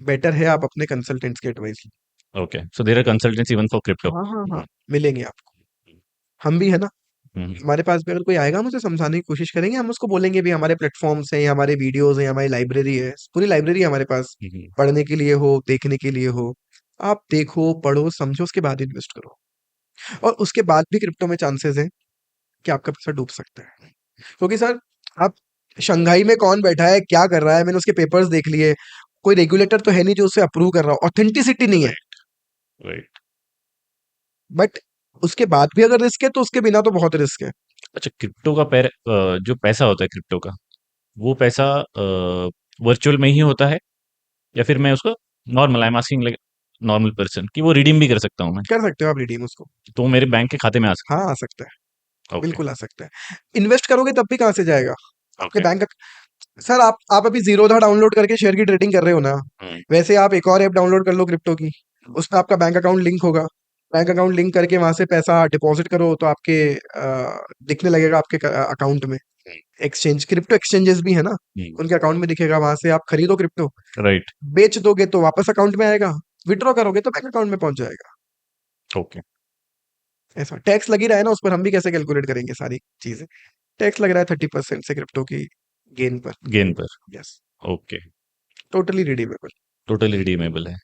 S1: बेटर है आप अपने कंसल्टेंट्स की advice.
S3: Okay, so there are consultants even for crypto.
S1: हाँ हाँ हाँ,
S3: हुँ,
S1: मिलेंगे आपको। हम भी है ना,
S3: हुँ, हुँ,
S1: हमारे पास भी अगर कोई आएगा, हम उसे समझाने की कोशिश करेंगे। हम उसको बोलेंगे भी हमारे प्लेटफॉर्म्स हैं, हमारे वीडियोस हैं, हमारी लाइब्रेरी है, पूरी लाइब्रेरी है हमारे पास,
S3: हुँ, हुँ,
S1: पढ़ने के लिए हो, देखने के लिए हो। आप देखो, पढ़ो, समझो, उसके बाद इन्वेस्ट करो। और उसके बाद भी क्रिप्टो में चांसेस है कि आपका पैसा डूब सकता है। क्योंकि सर, आप शंघाई में कौन बैठा है, क्या कर रहा है, मैंने उसके पेपर्स देख लिए। कोई रेगुलेटर तो है नहीं जो उसे अप्रूव कर रहा हो, ऑथेंटिसिटी नहीं है।
S3: Right, right.
S1: बट उसके बाद भी अगर रिस्क है, तो उसके बिना तो बहुत रिस्क है।
S3: अच्छा, क्रिप्टो का जो पैसा होता है क्रिप्टो का, वो पैसा वर्चुअल में ही होता है या फिर मैं उसको normal I am asking like normal person कि वो रिडीम भी कर सकता हूँ मैं?
S1: कर सकते हो आप रिडीम उसको।
S3: तो वो मेरे बैंक के खाते में आ
S1: हाँ,
S3: सकता
S1: आ सकता है,
S3: है? ओके,
S1: बिल्कुल आ सकता है। इन्वेस्ट करोगे तब भी कहाँ से जाएगा आपके
S3: ओके।
S1: बैंक। सर आप अभी जीरोधा डाउनलोड करके शेयर की ट्रेडिंग कर रहे हो ना,
S3: हुँ,
S1: वैसे आप एक और ऐप डाउनलोड कर लो क्रिप्टो की। उसमें आपका बैंक अकाउंट लिंक होगा। बैंक अकाउंट लिंक करके वहां से पैसा डिपॉजिट करो, तो आपके दिखने लगेगा आपके अकाउंट में।
S3: हुँ,
S1: एक्सचेंज, क्रिप्टो एक्सचेंजेस भी है ना,
S3: हुँ,
S1: उनके अकाउंट में दिखेगा। वहां से आप खरीदो क्रिप्टो,
S3: राइट,
S1: बेच दोगे तो वापस अकाउंट में आएगा, विड्रॉ करोगे तो बैंक अकाउंट में पहुंच जाएगा।
S3: ओके।
S1: ऐसा टैक्स लग ही रहा है ना उस पर, हम भी कैसे कैलकुलेट करेंगे सारी चीजें। टैक्स लग रहा है 30% से क्रिप्टो की गेन पर।
S3: गेन पर,
S1: yes,
S3: okay.
S1: Totally redeemable.
S3: Totally redeemable है।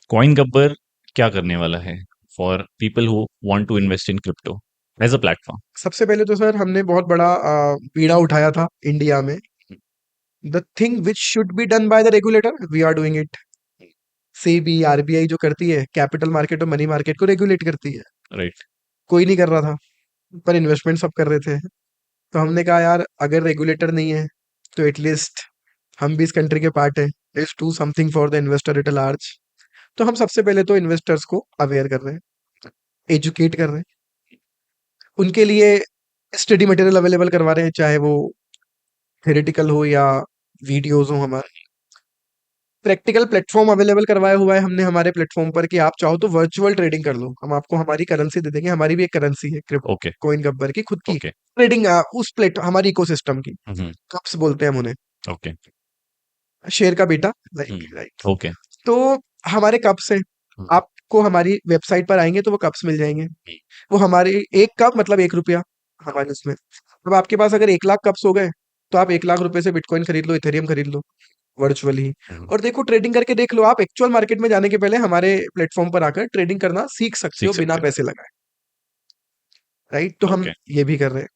S3: कॉइन गब्बर क्या करने वाला है for people who want to invest in crypto as a platform?
S1: सबसे पहले तो सर हमने बहुत बड़ा बीड़ा उठाया था इंडिया में।
S3: Hmm,
S1: the thing which should be done by the regulator, we are doing it.
S3: Hmm,
S1: SEBI, RBI जो करती है, कैपिटल मार्केट और मनी मार्केट को रेगुलेट करती है,
S3: राइट,
S1: कोई नहीं कर रहा था, पर इन्वेस्टमेंट सब कर रहे थे। तो हमने कहा यार, अगर रेगुलेटर नहीं है तो एटलीस्ट हम भी इस कंट्री के पार्ट हैं, let's do something for the investor at large. तो हम सबसे पहले तो इन्वेस्टर्स को अवेयर कर रहे हैं, एजुकेट कर रहे हैं, उनके लिए स्टडी मटेरियल अवेलेबल करवा रहे हैं, चाहे वो थेरेटिकल हो या वीडियोस हो। हमारे प्रैक्टिकल प्लेटफॉर्म अवेलेबल करवाया हुआ है हमने हमारे प्लेटफॉर्म पर, कि आप चाहो तो वर्चुअल ट्रेडिंग कर लो, हम आपको हमारी करेंसी दे देंगे। हमारी भी एक करेंसी है क्रिप्टो
S3: ओके,
S1: कॉइन गब्बर की, खुद की
S3: ओके।
S1: ट्रेडिंग, उस प्लेट हमारी इकोसिस्टम की।
S3: हुँ, हुँ,
S1: कप्स बोलते हैं हम उन्हें,
S3: ओके,
S1: शेर का बेटा।
S3: हुँ,
S1: राइट राइट।
S3: ओके,
S1: तो हमारे कप्स हैं,
S3: हुँ,
S1: आपको हमारी वेबसाइट पर आएंगे तो वो कप्स मिल जाएंगे।
S3: हुँ,
S1: वो हमारे, एक कप मतलब 1 रुपया हमारे उसमें। अब आपके पास अगर 1 लाख कप्स हो गए, तो आप 1 लाख रुपए से बिटकॉइन खरीद लो, इथेरियम खरीद लो, वर्चुअली ही।
S3: हुँ,
S1: और देखो, ट्रेडिंग करके देख लो। आप एक्चुअल मार्केट में जाने के पहले हमारे प्लेटफॉर्म पर आकर ट्रेडिंग करना सीख सकते
S3: सीख
S1: हो बिना
S3: सकते
S1: पैसे लगाए। राइट, तो
S3: हैं।
S1: हम
S3: ओके,
S1: ये भी कर रहे हैं।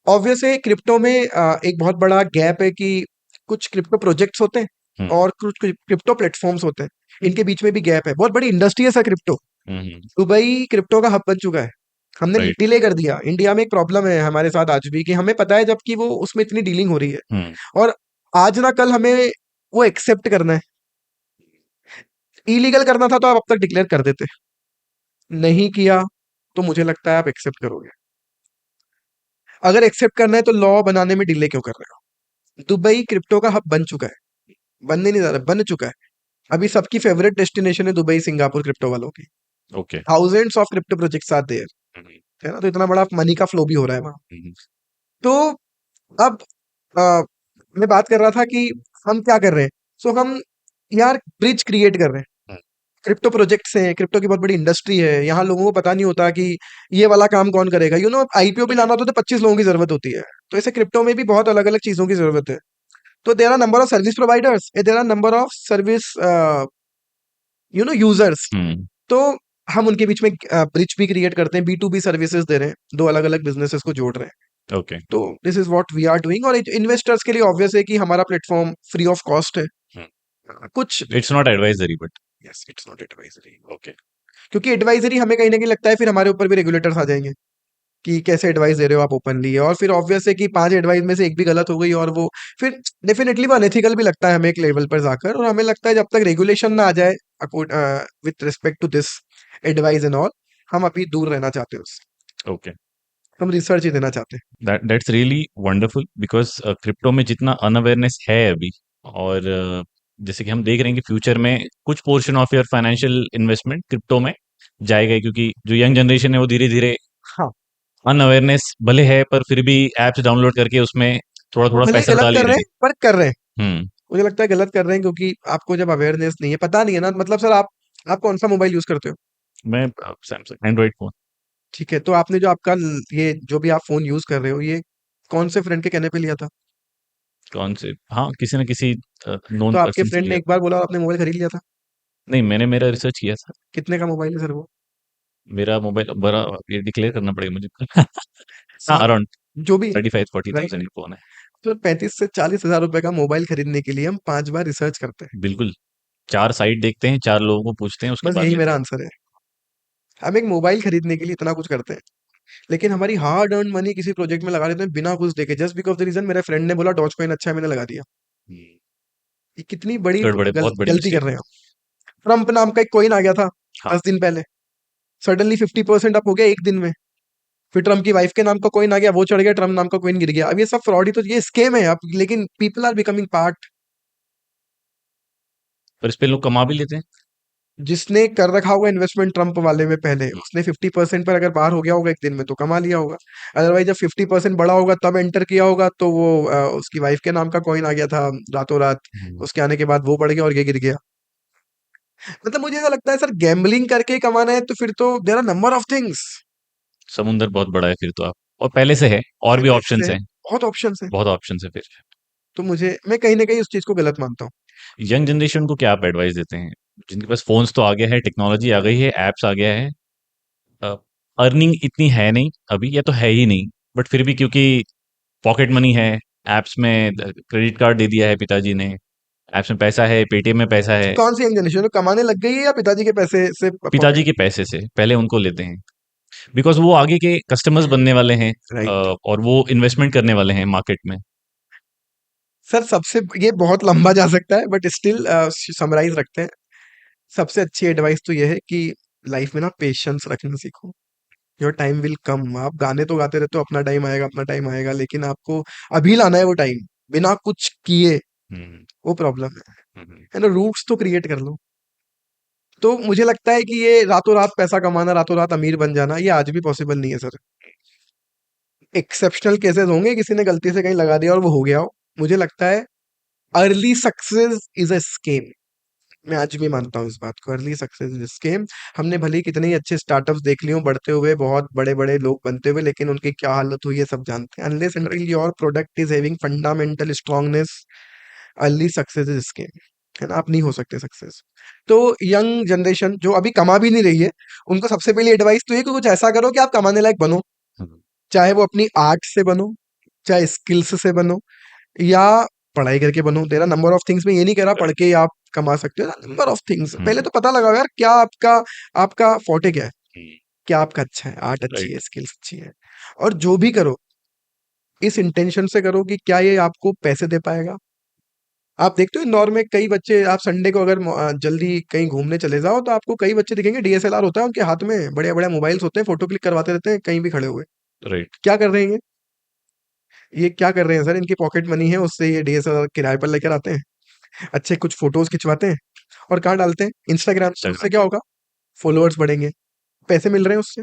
S1: ऑब्वियस है, क्रिप्टो में एक बहुत बड़ा गैप है कि कुछ क्रिप्टो प्रोजेक्ट्स होते हैं
S3: हुँ,
S1: और कुछ क्रिप्टो प्लेटफॉर्म्स होते हैं। इनके बीच में भी गैप है, बहुत बड़ी इंडस्ट्री है सर क्रिप्टो।
S3: हुँ, हुँ,
S1: दुबई क्रिप्टो का हब बन चुका है। हमने
S3: राइट,
S1: डिले कर दिया। इंडिया में एक प्रॉब्लम है हमारे साथ आज भी, कि हमें पता है जबकि वो उसमें इतनी डीलिंग हो रही है,
S3: हुँ,
S1: और आज ना कल हमें वो एक्सेप्ट करना है। इलीगल करना था तो आप अब तक डिक्लेयर कर देते, नहीं किया तो मुझे लगता है आप एक्सेप्ट करोगे। अगर एक्सेप्ट करना है तो लॉ बनाने में डिले क्यों कर रहे हो। दुबई क्रिप्टो का हब बन चुका है, बनने नहीं जा रहा, बन चुका है। अभी सबकी फेवरेट डेस्टिनेशन है दुबई, सिंगापुर क्रिप्टो वालों की।
S3: Okay,
S1: thousands of crypto projects are there,
S3: hmm, हुँ,
S1: है ना। तो इतना बड़ा मनी का फ्लो भी हो रहा है वहां।
S3: हुँ, हुँ,
S1: तो अब अ, मैं बात कर रहा था कि हम क्या कर रहे हैं। सो हम यार ब्रिज क्रिएट कर रहे हैं।
S3: हुँ,
S1: क्रिप्टो प्रोजेक्ट्स हैं, क्रिप्टो की बहुत बड़ी इंडस्ट्री है, यहाँ लोगों को पता नहीं होता कि ये वाला काम कौन करेगा। आईपीओ भी लाना होता है तो 25 लोगों की जरूरत होती है। तो ऐसे क्रिप्टो में भी बहुत अलग अलग चीजों की जरूरत है। तो there are number of service providers, there are number of service users.
S3: Hmm.
S1: तो हम उनके बीच में ब्रिज भी क्रिएट करते हैं, B2B सर्विसेज दे रहे हैं, दो अलग अलग बिजनेसेस को जोड़ रहे हैं।
S3: ओके।
S1: तो this is what we are doing. और इन्वेस्टर्स के लिए ऑब्वियस है कि हमारा प्लेटफॉर्म फ्री ऑफ कॉस्ट है। कुछ
S3: it's not advisory but
S1: yes, it's not advisory,
S3: okay.
S1: क्योंकि एडवाइजरी हमें कहीं ना कहीं लगता है फिर हमारे ऊपर भी रेगुलेटर्स आ जाएंगे कि कैसे एडवाइस दे रहे हो आप ओपनली, और फिर ऑब्वियस है कि 5 एडवाइस में से एक भी गलत हो गई और वो फिर डेफिनेटली वो अनएथिकल भी लगता है हमें एक लेवल पर जाकर। और हमें लगता है जब तक रेगुलेशन ना आ जाए with respect to this advice and all, हम अभी दूर रहना चाहते हैं उससे।
S3: ओके।
S1: हम रिसर्च ही देना चाहते हैं।
S3: That's really wonderful because crypto में जितना अनअवेयरनेस है अभी, और जैसे कि हम देख रहे हैं कि फ्यूचर में कुछ portion of your financial investment crypto में जाएगा, क्योंकि जो यंग जनरेशन है वो धीरे धीरे
S1: हाँ,
S3: अनअवेयरनेस भले है पर फिर भी एप्स डाउनलोड करके उसमें थोड़ा
S1: वो
S3: थोड़ा
S1: भले ही
S3: पैसा
S1: गलत
S3: डाल ही
S1: कर रहे
S3: रहे
S1: हैं पर कर रहे हैं।
S3: हैं। हम्म।
S1: मुझे लगता है गलत कर रहे हैं क्योंकि आपको जब अवेयरनेस नहीं है, पता नहीं है ना, मतलब सर आप कौन सा मोबाइल यूज करते हो?
S3: मैं सैमसंग एंड्रॉइड फोन।
S1: ठीक है, तो आपने जो आपका ये जो भी आप फोन यूज कर रहे हो, ये कौन से फ्रेंड के कहने पे लिया था?
S3: कौन से, हाँ, किसी न किसी नोन
S1: तो आपके
S3: पर्सन से
S1: फ्रेंड ने
S3: लिया।
S1: एक बार बोला और आपने मोबाइल खरीद लिया था?
S3: नहीं, मैंने मेरा रिसर्च किया था।
S1: कितने का मोबाइल है सर वो?
S3: मेरा मोबाइल बड़ा, ये डिक्लेयर करना पड़ेगा मुझे। हाँ,
S1: हाँ,
S3: अराउंड
S1: जो भी है,
S3: 35-40 थाउजेंड
S1: राइट।
S3: का फोन है।
S1: तो 35 से 40 हजार रुपए का मोबाइल खरीदने के लिए हम 5 बार रिसर्च करते हैं।
S3: बिल्कुल। 4 साइट देखते हैं, 4 लोगों को पूछते हैं, उसके
S1: बस
S3: बाद
S1: यही
S3: लेते
S1: मेरा
S3: हैं।
S1: आंसर है। हम एक मोबाइल खरीदने के लिए इतना कुछ करते हैं, लेकिन हमारी हार्ड अर्न मनी किसी प्रोजेक्ट में लगा देते हैं बिना कुछ देखे, जस्ट बिकॉज द रीजन मेरे फ्रेंड ने बोला डॉज कॉइन अच्छा है, मैंने लगा दिया।
S3: हुँ,
S1: ये कितनी बड़ी
S3: गड़बड़ है, बहुत बड़ी
S1: गलती कर
S3: मिस्टेक
S1: रहे
S3: है।
S1: हैं आप। ट्रम्प नाम का एक कॉइन आ गया था
S3: हाँ,
S1: 10 दिन पहले, सडनली 50% अप हो गया एक दिन में। फिर ट्रम्प की वाइफ के नाम का कॉइन आ गया, वो चढ़ गया, ट्रम्प नाम का कॉइन गिर गया। अब ये सब फ्रॉड ही तो, ये स्केम है अब, लेकिन पीपल आर बिकमिंग पार्ट।
S3: पर इस पे लोग कमा भी लेते हैं।
S1: जिसने कर रखा होगा इन्वेस्टमेंट ट्रम्प वाले में पहले,
S3: हुँ,
S1: उसने 50% पर अगर बाहर हो गया होगा एक दिन में तो कमा लिया होगा। अदरवाइज जब 50% बड़ा होगा तब एंटर किया होगा, तो वो उसकी वाइफ के नाम का कॉइन आ गया था रातों रात।
S3: हुँ।
S1: उसके आने के बाद वो बढ़ गया और ये गिर गया। मतलब मुझे ऐसा लगता है सर, गैम्बलिंग करके कमाना है तो फिर तो there are number of things.
S3: समुंदर बहुत बड़ा है फिर तो आप, और पहले से है, और भी
S1: पहले
S3: ऑप्शंस
S1: से
S3: हैं,
S1: बहुत ऑप्शंस है।
S3: बहुत ऑप्शंस हैं फिर।
S1: तो मैं कहीं ना कहीं उस चीज को गलत मानता हूँ।
S3: यंग जनरेशन को क्या आप एडवाइस देते हैं? जिनके पास फ़ोन्स तो आ गया है, टेक्नोलॉजी आ गई है, ऐप्स आ गया है, अ, अर्निंग इतनी है नहीं अभी, या तो है ही नहीं, बट फिर भी क्योंकि पॉकेट मनी है, ऐप्स में क्रेडिट कार्ड दे दिया है पिताजी ने, ऐप्स में पैसा है, पेटीएम में पैसा है,
S1: कौन सी यंग जनरेशन कमाने लग गई है या पिताजी के पैसे से
S3: पिताजी
S1: पॉकेट?
S3: के पैसे से पहले उनको लेते हैं, बिकॉज़ वो आगे के कस्टमर्स बनने वाले हैं,
S1: राइट।
S3: और वो इन्वेस्टमेंट करने वाले हैं मार्केट में।
S1: सर सबसे ये बहुत लंबा जा सकता है बट स्टिल समराइज रखते हैं। सबसे अच्छी एडवाइस तो ये है कि लाइफ में ना पेशेंस रखना सीखो। Your time will come. आप गाने तो गाते रहते हो, अपना टाइम आएगा, अपना टाइम आएगा, लेकिन आपको अभी लाना है वो टाइम, बिना कुछ किए।
S3: हुँ,
S1: वो प्रॉब्लम
S3: हुँ, हुँ।
S1: है ना, रूट्स तो क्रिएट कर लो। तो मुझे लगता है कि ये रातों रात पैसा कमाना, रातों रात अमीर बन जाना, ये आज भी पॉसिबल नहीं है सर। एक्सेप्शनल केसेस होंगे, किसी ने गलती से कहीं लगा दिया और वो हो गया हो। मुझे लगता है early success is a scam. मैं आज भी मानता हूँ इस बात को, अर्ली सक्सेस इज स्केम। हमने भले ही कितने ही अच्छे स्टार्टअप्स देख लिए हों बढ़ते हुए, बहुत बड़े बड़े लोग बनते हुए, लेकिन उनकी क्या हालत हुई है सब जानते हैं। Unless until your product is having fundamental strongness, early success is scam. है ना, आप नहीं हो सकते सक्सेस। तो यंग जनरेशन जो अभी कमा भी नहीं रही है, उनको सबसे पहली एडवाइस तो ये कि कुछ ऐसा करो कि आप कमाने लायक बनो।
S3: हुँ,
S1: चाहे वो अपनी आर्ट से बनो, चाहे स्किल्स से बनो, या पढ़ाई करके बनो। तेरा नंबर ऑफ थिंग्स में ये नहीं कह रहा पढ़
S3: करेक्ट।
S1: के ही आप कमा सकते हो, नंबर ऑफ थिंग्स।
S3: हुँ,
S1: पहले तो पता लगाओ यार, क्या आपका आपका फोर्टे क्या है,
S3: हुँ,
S1: क्या आपका अच्छा है, आर्ट अच्छी
S3: राइट।
S1: है, स्किल्स अच्छी है। और जो भी करो इस इंटेंशन से करो कि क्या ये आपको पैसे दे पाएगा। आप देखते हो इंदौर में कई बच्चे, आप संडे को अगर जल्दी कहीं घूमने चले जाओ तो आपको कई बच्चे दिखेंगे, डीएसएलआर होता है उनके हाथ में, बड़े बड़े मोबाइल्स होते हैं, फोटो क्लिक करवाते रहते हैं कहीं भी खड़े हुए।
S3: राइट।
S1: क्या कर रहे हैं ये क्या कर रहे हैं सर? इनकी पॉकेट मनी है, उससे ये डीएसएलआर किराए पर लेकर आते हैं, अच्छे कुछ फोटोज खिंचवाते हैं और कहाँ डालते हैं? इंस्टाग्राम। उससे
S3: इंस्टाग्राम।
S1: क्या होगा? फॉलोअर्स बढ़ेंगे, पैसे मिल रहे हैं उससे।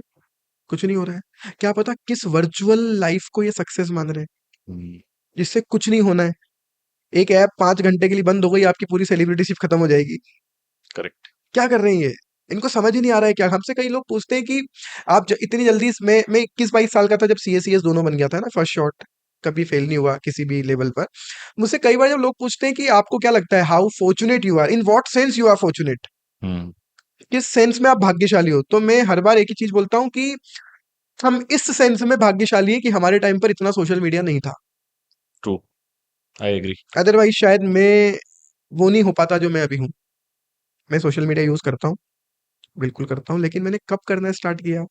S1: कुछ नहीं हो रहा है। क्या पता किस वर्चुअल लाइफ को ये सक्सेस मान रहे हैं,
S3: हुँ,
S1: जिससे कुछ नहीं होना है। एक ऐप 5 घंटे के लिए बंद हो गई, आपकी पूरी सेलिब्रिटीशिप खत्म हो जाएगी।
S3: करेक्ट।
S1: क्या कर रहे हैं ये? इनको समझ ही नहीं आ रहा है क्या? हमसे कई लोग पूछते हैं कि आप इतनी जल्दी मैं 21-22 साल का था जब CS दोनों बन गया था ना फर्स्ट शॉट, कभी फेल नहीं हुआ किसी भी लेवल पर। मुझसे कई बार जब लोग पूछते हैं कि आपको क्या लगता है how fortunate you are, in what sense you are fortunate,
S3: hmm.
S1: किस सेंस में आप भाग्यशाली हो, तो मैं हर बार एक ही चीज बोलता हूँ कि हम इस सेंस में भाग्यशाली है कि हमारे टाइम पर इतना सोशल मीडिया नहीं था।
S3: True, I agree.
S1: अदरवाइज शायद मैं वो नहीं हो पाता जो मैं अभी हूँ। मैं सोशल मीडिया यूज करता हूँ, बिल्कुल करता हूँ, लेकिन मैंने कब करना स्टार्ट किया,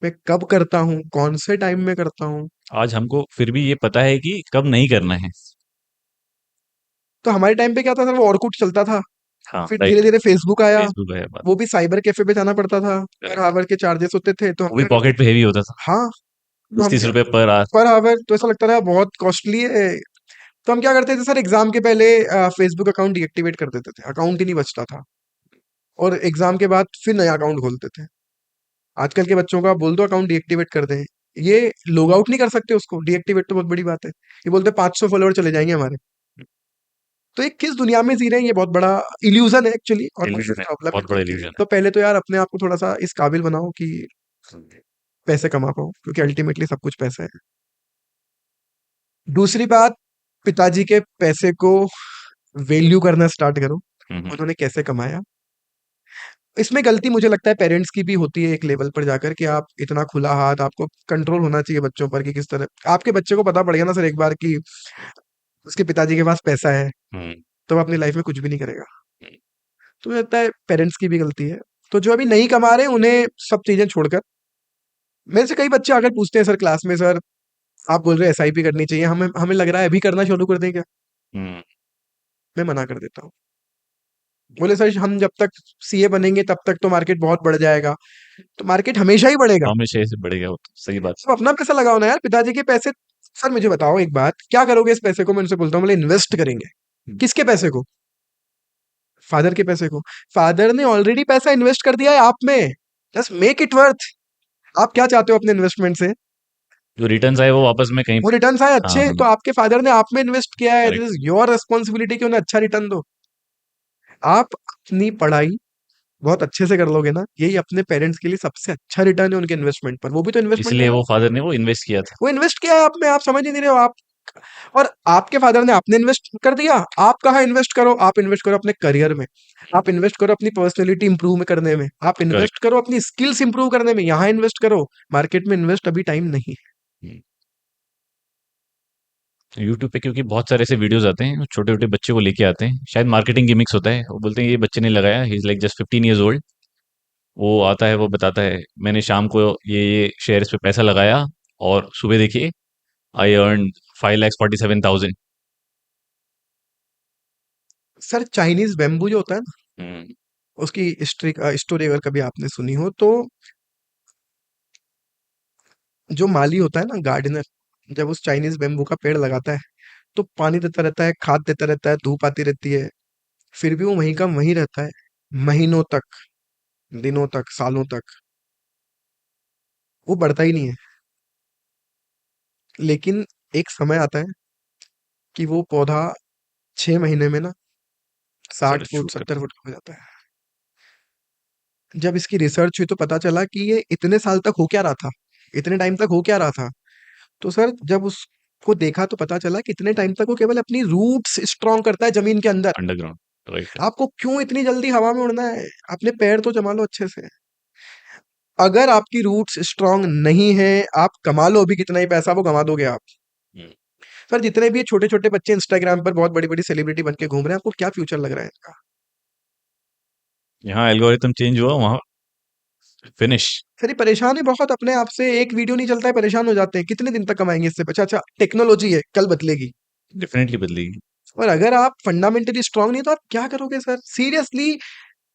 S1: मैं कब करता हूँ, कौन से टाइम में करता हूँ।
S3: आज हमको फिर भी ये पता है कि कब नहीं करना है।
S1: तो हमारे टाइम पे क्या था सर, वो ऑरकुट चलता था,
S3: हाँ,
S1: फिर धीरे
S3: राइट।
S1: धीरे फेसबुक आया,
S3: फेसबुक है बात।
S1: वो भी साइबर कैफे पे जाना पड़ता था, पर
S3: करेक्ट।
S1: आवर के चार्जेस होते थे, तो हम
S3: वो भी
S1: क्या करते
S3: पॉकेट
S1: थे।
S3: पे हेवी होता था।
S1: हाँ, तो
S3: बीस
S1: हम
S3: तीस
S1: क्या,
S3: रुपए पर आवर।
S1: पर आवर तो ऐसा लगता था बहुत कॉस्टली है। तो हम क्या करते थे सर, एग्जाम के पहले फेसबुक अकाउंट डीएक्टिवेट कर देते थे, अकाउंट ही नहीं बचता था, और एग्जाम के बाद फिर नया अकाउंट खोलते थे। आजकल के बच्चों को आप बोल दो अकाउंट डीएक्टिवेट कर दें, ये लॉग आउट नहीं कर सकते उसको, डीएक्टिवेट तो बहुत बड़ी बात है। ये बोलते 500 फॉलोअर चले जाएंगे हमारे। तो ये किस दुनिया में जी रहे हैं, ये बहुत बड़ा इल्यूजन है एक्चुअली, और बहुत
S3: इल्यूजन
S1: बड़ी
S3: है,
S1: प्रॉब्लम है
S3: बहुत
S1: खुद
S3: बड़ा
S1: के लिए।
S3: इल्यूजन
S1: तो पहले तो यार अपने आप को थोड़ा सा इस काबिल बनाओ कि पैसे कमा पाओ, क्योंकि अल्टीमेटली सब कुछ पैसा है। दूसरी बात, पिताजी के पैसे को वैल्यू करना स्टार्ट करो,
S3: है।
S1: उन्होंने कैसे कमाया। इसमें गलती मुझे लगता है पेरेंट्स की भी होती है एक लेवल पर जाकर, कि आप इतना खुला हाथ, आपको कंट्रोल होना चाहिए बच्चों पर कि किस तरह आपके बच्चे को पता पड़ गया ना सर एक बार कि उसके पिताजी के पास पैसा है,
S3: हम्म।
S1: तो वो अपनी लाइफ में कुछ भी नहीं करेगा। तो मुझे लगता है पेरेंट्स की भी गलती है। तो जो अभी नहीं कमा रहे उन्हें सब चीजें छोड़कर, मेरे से कई बच्चे आकर पूछते हैं सर क्लास में, सर आप बोल रहे हैं SIP करनी चाहिए, हमें हमें लग रहा है अभी करना शुरू कर दें क्या।
S3: हम्म।
S1: मैं मना कर देता हूँ, बोले सर हम जब तक CA बनेंगे तब तक तो मार्केट बहुत बढ़ जाएगा। तो मार्केट हमेशा ही बढ़ेगा,
S3: हमेशा से बढ़ेगा, वो तो सही बात।
S1: तो अपना पैसा लगाओ ना यार, पिताजी के पैसे। सर मुझे बताओ एक बात, क्या करोगे इस पैसे को, मैं उनसे बोलता हूँ, बोले इन्वेस्ट करेंगे। किसके पैसे को? फादर के पैसे को। फादर ने ऑलरेडी पैसा इन्वेस्ट कर दिया है आप में, जस्ट मेक इट वर्थ। आप क्या चाहते हो अपने इन्वेस्टमेंट से?
S3: जो रिटर्न्स आए वो वापस में कहीं।
S1: वो रिटर्न्स आए
S3: हाँ,
S1: अच्छे, तो आपके फादर ने आप में इन्वेस्ट किया है, this
S3: correct.
S1: Is your responsibility कि उन्हें अच्छा रिटर्न दो। आप अपनी पढ़ाई बहुत अच्छे से कर लोगे ना, यही अपने पेरेंट्स के लिए सबसे अच्छा रिटर्न है उनके इन्वेस्टमेंट पर, वो भी तो इन्वेस्टमेंट है
S3: इसलिए
S1: ना।
S3: वो फादर ने वो इन्वेस्ट किया था।
S1: वो इन्वेस्ट किया है आप में, आप समझ ही नहीं रहे हो आप। और आपके फादर ने आपने इन्वेस्ट कर दिया, आप कहाँ इन्वेस्ट करो, आप इन्वेस्ट करो अपने करियर में, आप इन्वेस्ट करो अपनी पर्सनैलिटी इंप्रूव करने में, आप
S3: करेक्ट।
S1: इन्वेस्ट करो अपनी स्किल्स इंप्रूव करने में, यहाँ इन्वेस्ट करो। मार्केट में इन्वेस्ट अभी टाइम नहीं है।
S3: यूट्यूब पे क्योंकि बहुत सारे ऐसे वीडियोस आते हैं, छोटे छोटे बच्चे को लेके आते हैं, शायद मार्केटिंग गिमिक्स होता है, वो बोलते हैं ये बच्चे ने लगाया, he is like just 15 years old। वो आता है, वो बताता है मैंने शाम को ये शेयर्स पे पैसा लगाया, और सुबह देखिए I earn 5,47,000।
S1: Sir Chinese bamboo जो होता है ना,
S3: हम्म।
S1: उसकी हिस्ट्री स्टोरी अगर कभी आपने सुनी हो तो, जो माली होता है ना गार्डनर, जब उस चाइनीज बेम्बू का पेड़ लगाता है तो पानी देता रहता है, खाद देता रहता है, धूप आती रहती है, फिर भी वो वहीं का वहीं रहता है, महीनों तक, दिनों तक, सालों तक, वो बढ़ता ही नहीं है। लेकिन एक समय आता है कि वो पौधा 6 महीने में ना 60 फुट
S3: शूट करता
S1: 70 फुट का हो जाता है। जब इसकी रिसर्च हुई तो पता चला कि ये इतने साल तक हो क्या रहा था, इतने टाइम तक हो क्या रहा था। तो सर जब उसको देखा तो पता चला कि इतने टाइम तक वो केवल अपनी रूट्स स्ट्रॉन्ग करता है जमीन के अंदर।
S3: अंडरग्राउंड। राइट।
S1: आपको क्यों इतनी जल्दी हवा में उड़ना है, अपने पैर तो जमा लो अच्छे से। अगर आपकी रूट्स स्ट्रांग नहीं है, आप कमा लो भी कितना ही पैसा, वो गंवा दोगे आप। सर जितने भी छोटे छोटे बच्चे इंस्टाग्राम पर बहुत बड़ी बड़ी सेलिब्रिटी बन के घूम रहे हैं, आपको क्या फ्यूचर लग रहा है इनका?
S3: यहाँ एल्गोरिथम चेंज हुआ, वहाँ फिनिश।
S1: सर ये परेशान है बहुत अपने आप से, एक वीडियो नहीं चलता है परेशान हो जाते हैं, कितने दिन तक कमाएंगे इससे। अच्छा अच्छा, टेक्नोलॉजी है कल बदलेगी,
S3: डेफिनेटली बदलेगी।
S1: और अगर आप फंडामेंटली स्ट्रांग नहीं तो आप क्या करोगे सर सीरियसली।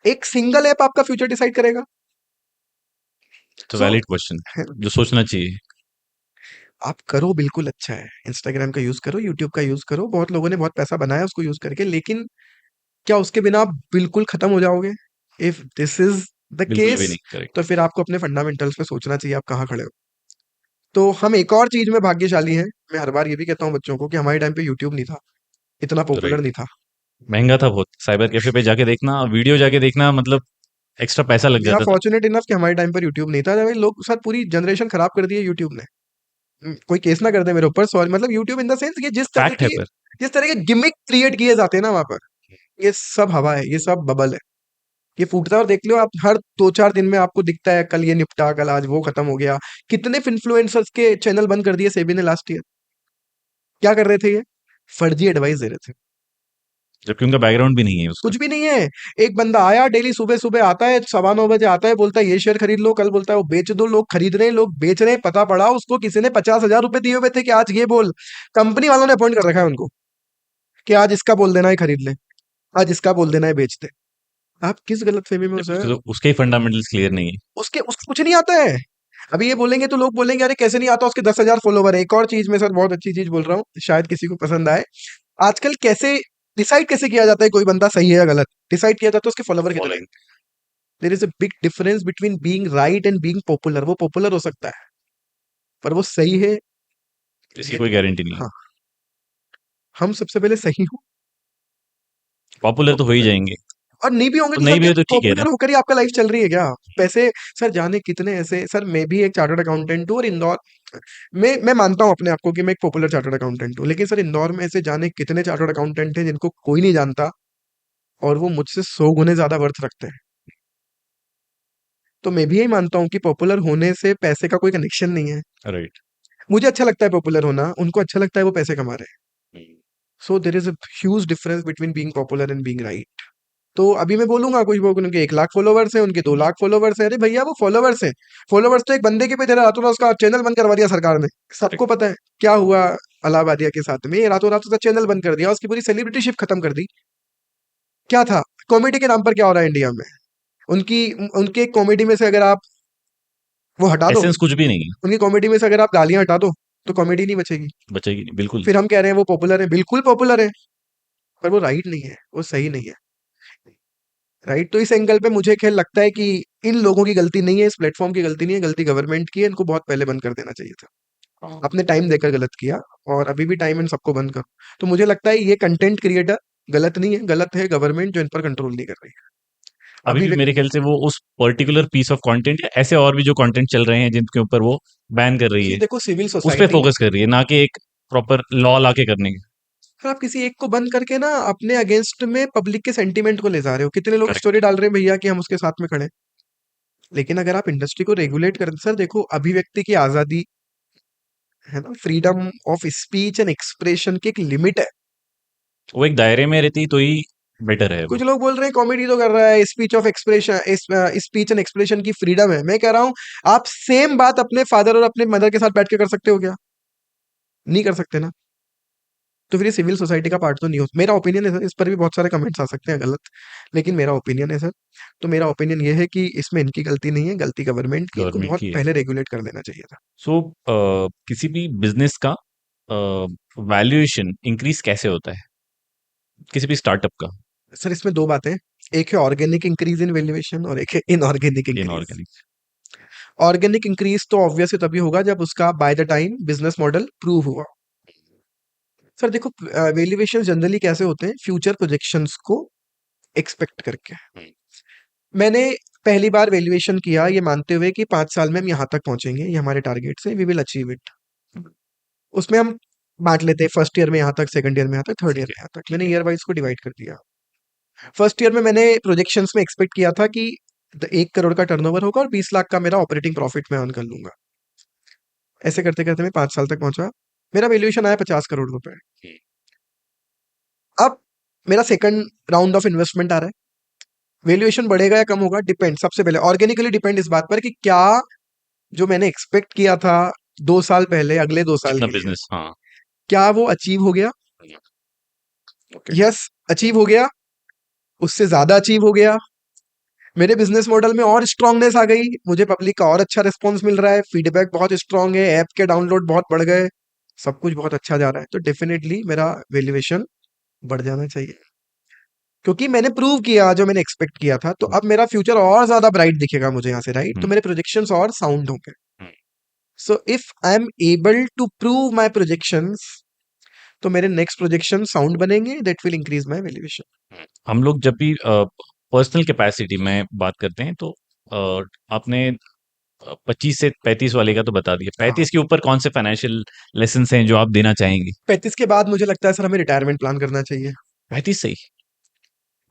S1: एक सिंगल ऐप आपका फ्यूचर डिसाइड करेगा।
S3: तो
S1: सो
S3: वैलिड क्वेश्चन जो सोचना चाहिए।
S1: आप करो, बिल्कुल अच्छा है, इंस्टाग्राम का यूज करो, यूट्यूब का यूज करो, बहुत लोगों ने बहुत पैसा बनाया उसको यूज करके, लेकिन क्या उसके बिना आप बिल्कुल खत्म हो जाओगे? इफ दिस इज द
S3: बिल्कुल भी
S1: केस,
S3: नहीं, करेक्ट।
S1: तो फिर आपको अपने फंडामेंटल्स पे सोचना चाहिए आप कहाँ खड़े हो। तो हम एक और चीज में भाग्यशाली हैं, मैं हर बार ये भी कहता हूँ बच्चों को कि हमारे टाइम पे यूट्यूब नहीं था, इतना पॉपुलर
S3: राइट।
S1: नहीं था।
S3: महंगा था बहुत, साइबर कैफे पे जाके देखना, वीडियो जाके देखना, मतलब एक्स्ट्रा पैसा लग
S1: वी आर
S3: जाता था।
S1: फॉर्चुनेट इनफ कि हमारे टाइम पर यूट्यूब नहीं था। भाई लोग सर पूरी जनरेशन खराब कर दी है यूट्यूब ने। कोई केस ना कर दे मेरे ऊपर, सॉरी, मतलब यूट्यूब इन द सेंस कि
S3: फैक्ट है पर।
S1: जिस तरह के गिमिक क्रिएट किए जाते हैं ना वहां पर, ये सब हवा है, ये सब बबल है, ये फूटता है। और देख लो आप, हर 2-4 दिन में आपको दिखता है, कल ये निपटा, कल आज वो खत्म हो गया। कितने इन्फ्लुएंसर्स के चैनल बंद कर दिए सेबी ने लास्ट ईयर। क्या कर रहे थे ये? फर्जी एडवाइस दे रहे थे,
S3: जबकि उनका बैकग्राउंड भी नहीं है उसका।
S1: कुछ भी नहीं है। एक बंदा आया, डेली सुबह सुबह आता है, 9:15 बजे आता है, बोलता है ये शेयर खरीद लो, कल बोलता है वो बेच दो, लोग खरीद रहे हैं, लोग बेच रहे हैं। पता पड़ा उसको किसी ने 50,000 रुपए दिए हुए थे कि आज ये बोल, कंपनी वालों ने अपॉइंट कर रखा है उनको कि आज इसका बोल देना है खरीद ले, आज इसका बोल देना है बेच दे। आप किस गलत फहमी में हो
S3: जबकि
S1: सर?
S3: तो उसके ही फंडामेंटल्स क्लियर नहीं है।
S1: उसको कुछ नहीं आता है। अभी ये बोलेंगे तो लोग बोलेंगे अरे कैसे नहीं आता, उसके 10,000 फॉलोवर है। एक और चीज में सर बहुत अच्छी चीज बोल रहा हूँ, शायद किसी को पसंद आए। आजकल कैसे डिसाइड कैसे किया जाता है कोई बंदा सही है या गलत? डिसाइड किया जाता है उसके फॉलोवर कितने।
S3: Following.
S1: There is a big difference between being right and being popular. वो पॉपुलर हो सकता है, पर वो सही है
S3: इसकी
S1: ये
S3: कोई
S1: नहीं।
S3: गारंटी नहीं है।
S1: हाँ, हम सबसे पहले सही हो,
S3: पॉपुलर तो हो ही जाएंगे।
S1: और नहीं भी होंगे
S3: तो
S1: तो
S3: नहीं
S1: सर
S3: भी
S1: क्या
S3: हो तो ठीक है ना।
S1: पॉपुलर होकर ही आपका लाइफ चल रही है क्या? पैसे, सर जाने कितने ऐसे, सर मैं भी एक चार्टर्ड अकाउंटेंट हूँ, और इंदौर मैं मानता हूँ अपने आप को कि मैं एक पॉपुलर चार्टर्ड अकाउंटेंट हूँ, लेकिन सर इंदौर में ऐसे जाने कितने चार्टर्ड अकाउंटेंट हैं जिनको कोई नहीं जानता, और वो मुझसे 100 गुने ज्यादा वर्थ रखते हैं। तो मैं भी यही मानता हूँ कि पॉपुलर होने से पैसे का कोई कनेक्शन नहीं है।
S3: राइट।
S1: मुझे अच्छा लगता है पॉपुलर होना, उनको अच्छा लगता है वो पैसे कमा रहे हैं। So there is a huge difference between being popular and being right. तो अभी मैं बोलूंगा कुछ लोग, उनके 1 लाख फॉलोवर्स हैं, उनके 2 लाख फॉलोवर्स हैं। अरे भैया वो फॉलोवर्स हैं, फॉलोवर्स तो एक बंदे के पे थे, रातों रात उसका चैनल बंद करवा दिया सरकार ने। सबको पता है क्या हुआ अलाहाबादिया के साथ में, रातों रात उसका चैनल बंद कर दिया, उसकी पूरी सेलिब्रिटीशिप खत्म कर दी। क्या था? कॉमेडी के नाम पर क्या हो रहा है इंडिया में? उनकी उनके कॉमेडी में से अगर आप वो हटा दो,
S3: एसेंस कुछ भी नहीं है।
S1: उनकी कॉमेडी में से अगर आप गालियां हटा दो, तो कॉमेडी नहीं बचेगी।
S3: बचेगी नहीं, बिल्कुल।
S1: फिर हम कह रहे हैं वो पॉपुलर है, बिल्कुल पॉपुलर है, पर वो राइट नहीं है, वो सही नहीं है। राइट, तो इस एंगल पे मुझे खेल लगता है कि इन लोगों की गलती नहीं है, इस प्लेटफॉर्म की गलती नहीं है, गलती गवर्नमेंट की है। इनको बहुत पहले बंद कर देना चाहिए था। आपने टाइम देकर गलत किया, और अभी भी टाइम इन सबको बंद करो। तो मुझे लगता है ये कंटेंट क्रिएटर गलत नहीं है, गलत है गवर्नमेंट जो इन पर कंट्रोल नहीं कर रही है।
S3: अभी
S1: अभी
S3: भी मेरे ख्याल से वो उस पर्टिकुलर पीस ऑफ कंटेंट या ऐसे और भी जो कंटेंट चल रहे हैं जिनके ऊपर वो बैन कर रही है,
S1: देखो सिविल
S3: उस पे
S1: सोसाइटी,
S3: फोकस कर रही है, ना कि एक प्रॉपर लॉ लाके करने की।
S1: आप किसी एक को बंद करके ना अपने अगेंस्ट में पब्लिक के सेंटीमेंट को ले जा रहे हो। कितने लोग
S3: करेक्ट।
S1: स्टोरी डाल रहे हैं भैया कि हम उसके साथ में खड़े हैं। लेकिन अगर आप इंडस्ट्री को रेगुलेट कर, सर देखो अभिव्यक्ति की आजादी है ना, freedom of speech and expression की एक लिमिट है।
S3: वो एक दायरे में रहती तो ही बेटर है वो।
S1: कुछ लोग बोल रहे हैं कॉमेडी तो कर रहा है, speech of expression, speech and expression की फ्रीडम है। मैं कह रहा हूं आप सेम बात अपने फादर और अपने मदर के साथ बैठ के कर सकते हो क्या? नहीं कर सकते ना। तो फिर ये सिविल सोसाइटी का पार्ट तो नहीं हो। मेरा ओपिनियन है सर, इस पर भी बहुत सारे कमेंट्स आ सकते हैं गलत, लेकिन मेरा ओपिनियन है सर। तो मेरा ओपिनियन ये है कि इसमें इनकी गलती नहीं है, गलती गवर्नमेंट की। इनको
S3: गवर्नमेंट
S1: बहुत
S3: की है।
S1: पहले रेगुलेट कर देना चाहिए था।
S3: सो किसी भी बिजनेस का वैल्यूएशन इंक्रीज कैसे होता है, किसी भी स्टार्टअप का।
S1: सर इसमें दो बातें, एक है ऑर्गेनिक इंक्रीज इन वैल्यूएशन, और एक है inorganic increase.
S3: Inorganic.
S1: Organic increase तो ऑब्वियसली तभी होगा जब उसका by the time business model prove हुआ। सर देखो वैल्यूएशन जनरली कैसे होते हैं, फ्यूचर प्रोजेक्शंस को एक्सपेक्ट करके। मैंने पहली बार वैल्यूएशन किया ये मानते हुए कि 5 साल में हम यहाँ तक पहुंचेंगे, ये हमारे टारगेट्स हैं, वी विल अचीव इट। उसमें हम बांट लेते हैं, फर्स्ट ईयर में यहाँ तक, सेकंड ईयर में यहाँ तक, थर्ड ईयर में यहाँ तक। मैंने ईयर वाइज को डिवाइड कर दिया। फर्स्ट ईयर में मैंने प्रोजेक्शंस में एक्सपेक्ट किया था कि 1 करोड़ का टर्नओवर होगा और 20 लाख का मेरा ऑपरेटिंग प्रॉफिट मैं अर्न कर लूंगा। ऐसे करते करते मैं 5 साल तक पहुंचा, मेरा वैल्यूएशन आया 50 करोड़ रुपए। अब मेरा सेकंड राउंड ऑफ इन्वेस्टमेंट आ रहा है, वैल्यूएशन बढ़ेगा या कम होगा डिपेंड, सबसे पहले ऑर्गेनिकली डिपेंड इस बात पर कि क्या जो मैंने एक्सपेक्ट किया था 2 साल पहले, अगले 2 साल
S3: कितना
S1: के लिए,
S3: बिजनेस। हाँ।
S1: क्या वो अचीव हो गया?
S3: ओके।
S1: यस, अचीव हो गया, उससे ज्यादा अचीव हो गया, मेरे बिजनेस मॉडल में और स्ट्रांगनेस आ गई, मुझे पब्लिक का और अच्छा रिस्पॉन्स मिल रहा है, फीडबैक बहुत स्ट्रांग है, ऐप के डाउनलोड बहुत बढ़ गए, सब कुछ बहुत अच्छा जा रहा है, तो डेफिनेटली मेरा वैल्यूएशन बढ़ जाना चाहिए, क्योंकि मैंने प्रूव किया जो मैंने एक्सपेक्ट किया था। तो अब मेरा फ्यूचर और ज्यादा ब्राइट दिखेगा मुझे यहाँ से, राइट? तो मेरे प्रोजेक्शंस और साउंड होंगे। So if I am able to prove my projections, तो मेरे नेक्स्ट प्रोजेक्शन साउंड बनेंगे, that will increase my valuation.
S3: हम लोग जब भी पर्सनल कैपेसिटी में बात करते हैं तो आपने 25 से 35 वाले का तो बता दिया।
S1: हाँ
S3: 35 के ऊपर कौन से फाइनेंशियल लेसन हैं जो आप देना चाहेंगे?
S1: 35 के बाद मुझे लगता है सर हमें रिटायरमेंट प्लान करना चाहिए।
S3: 35 से ही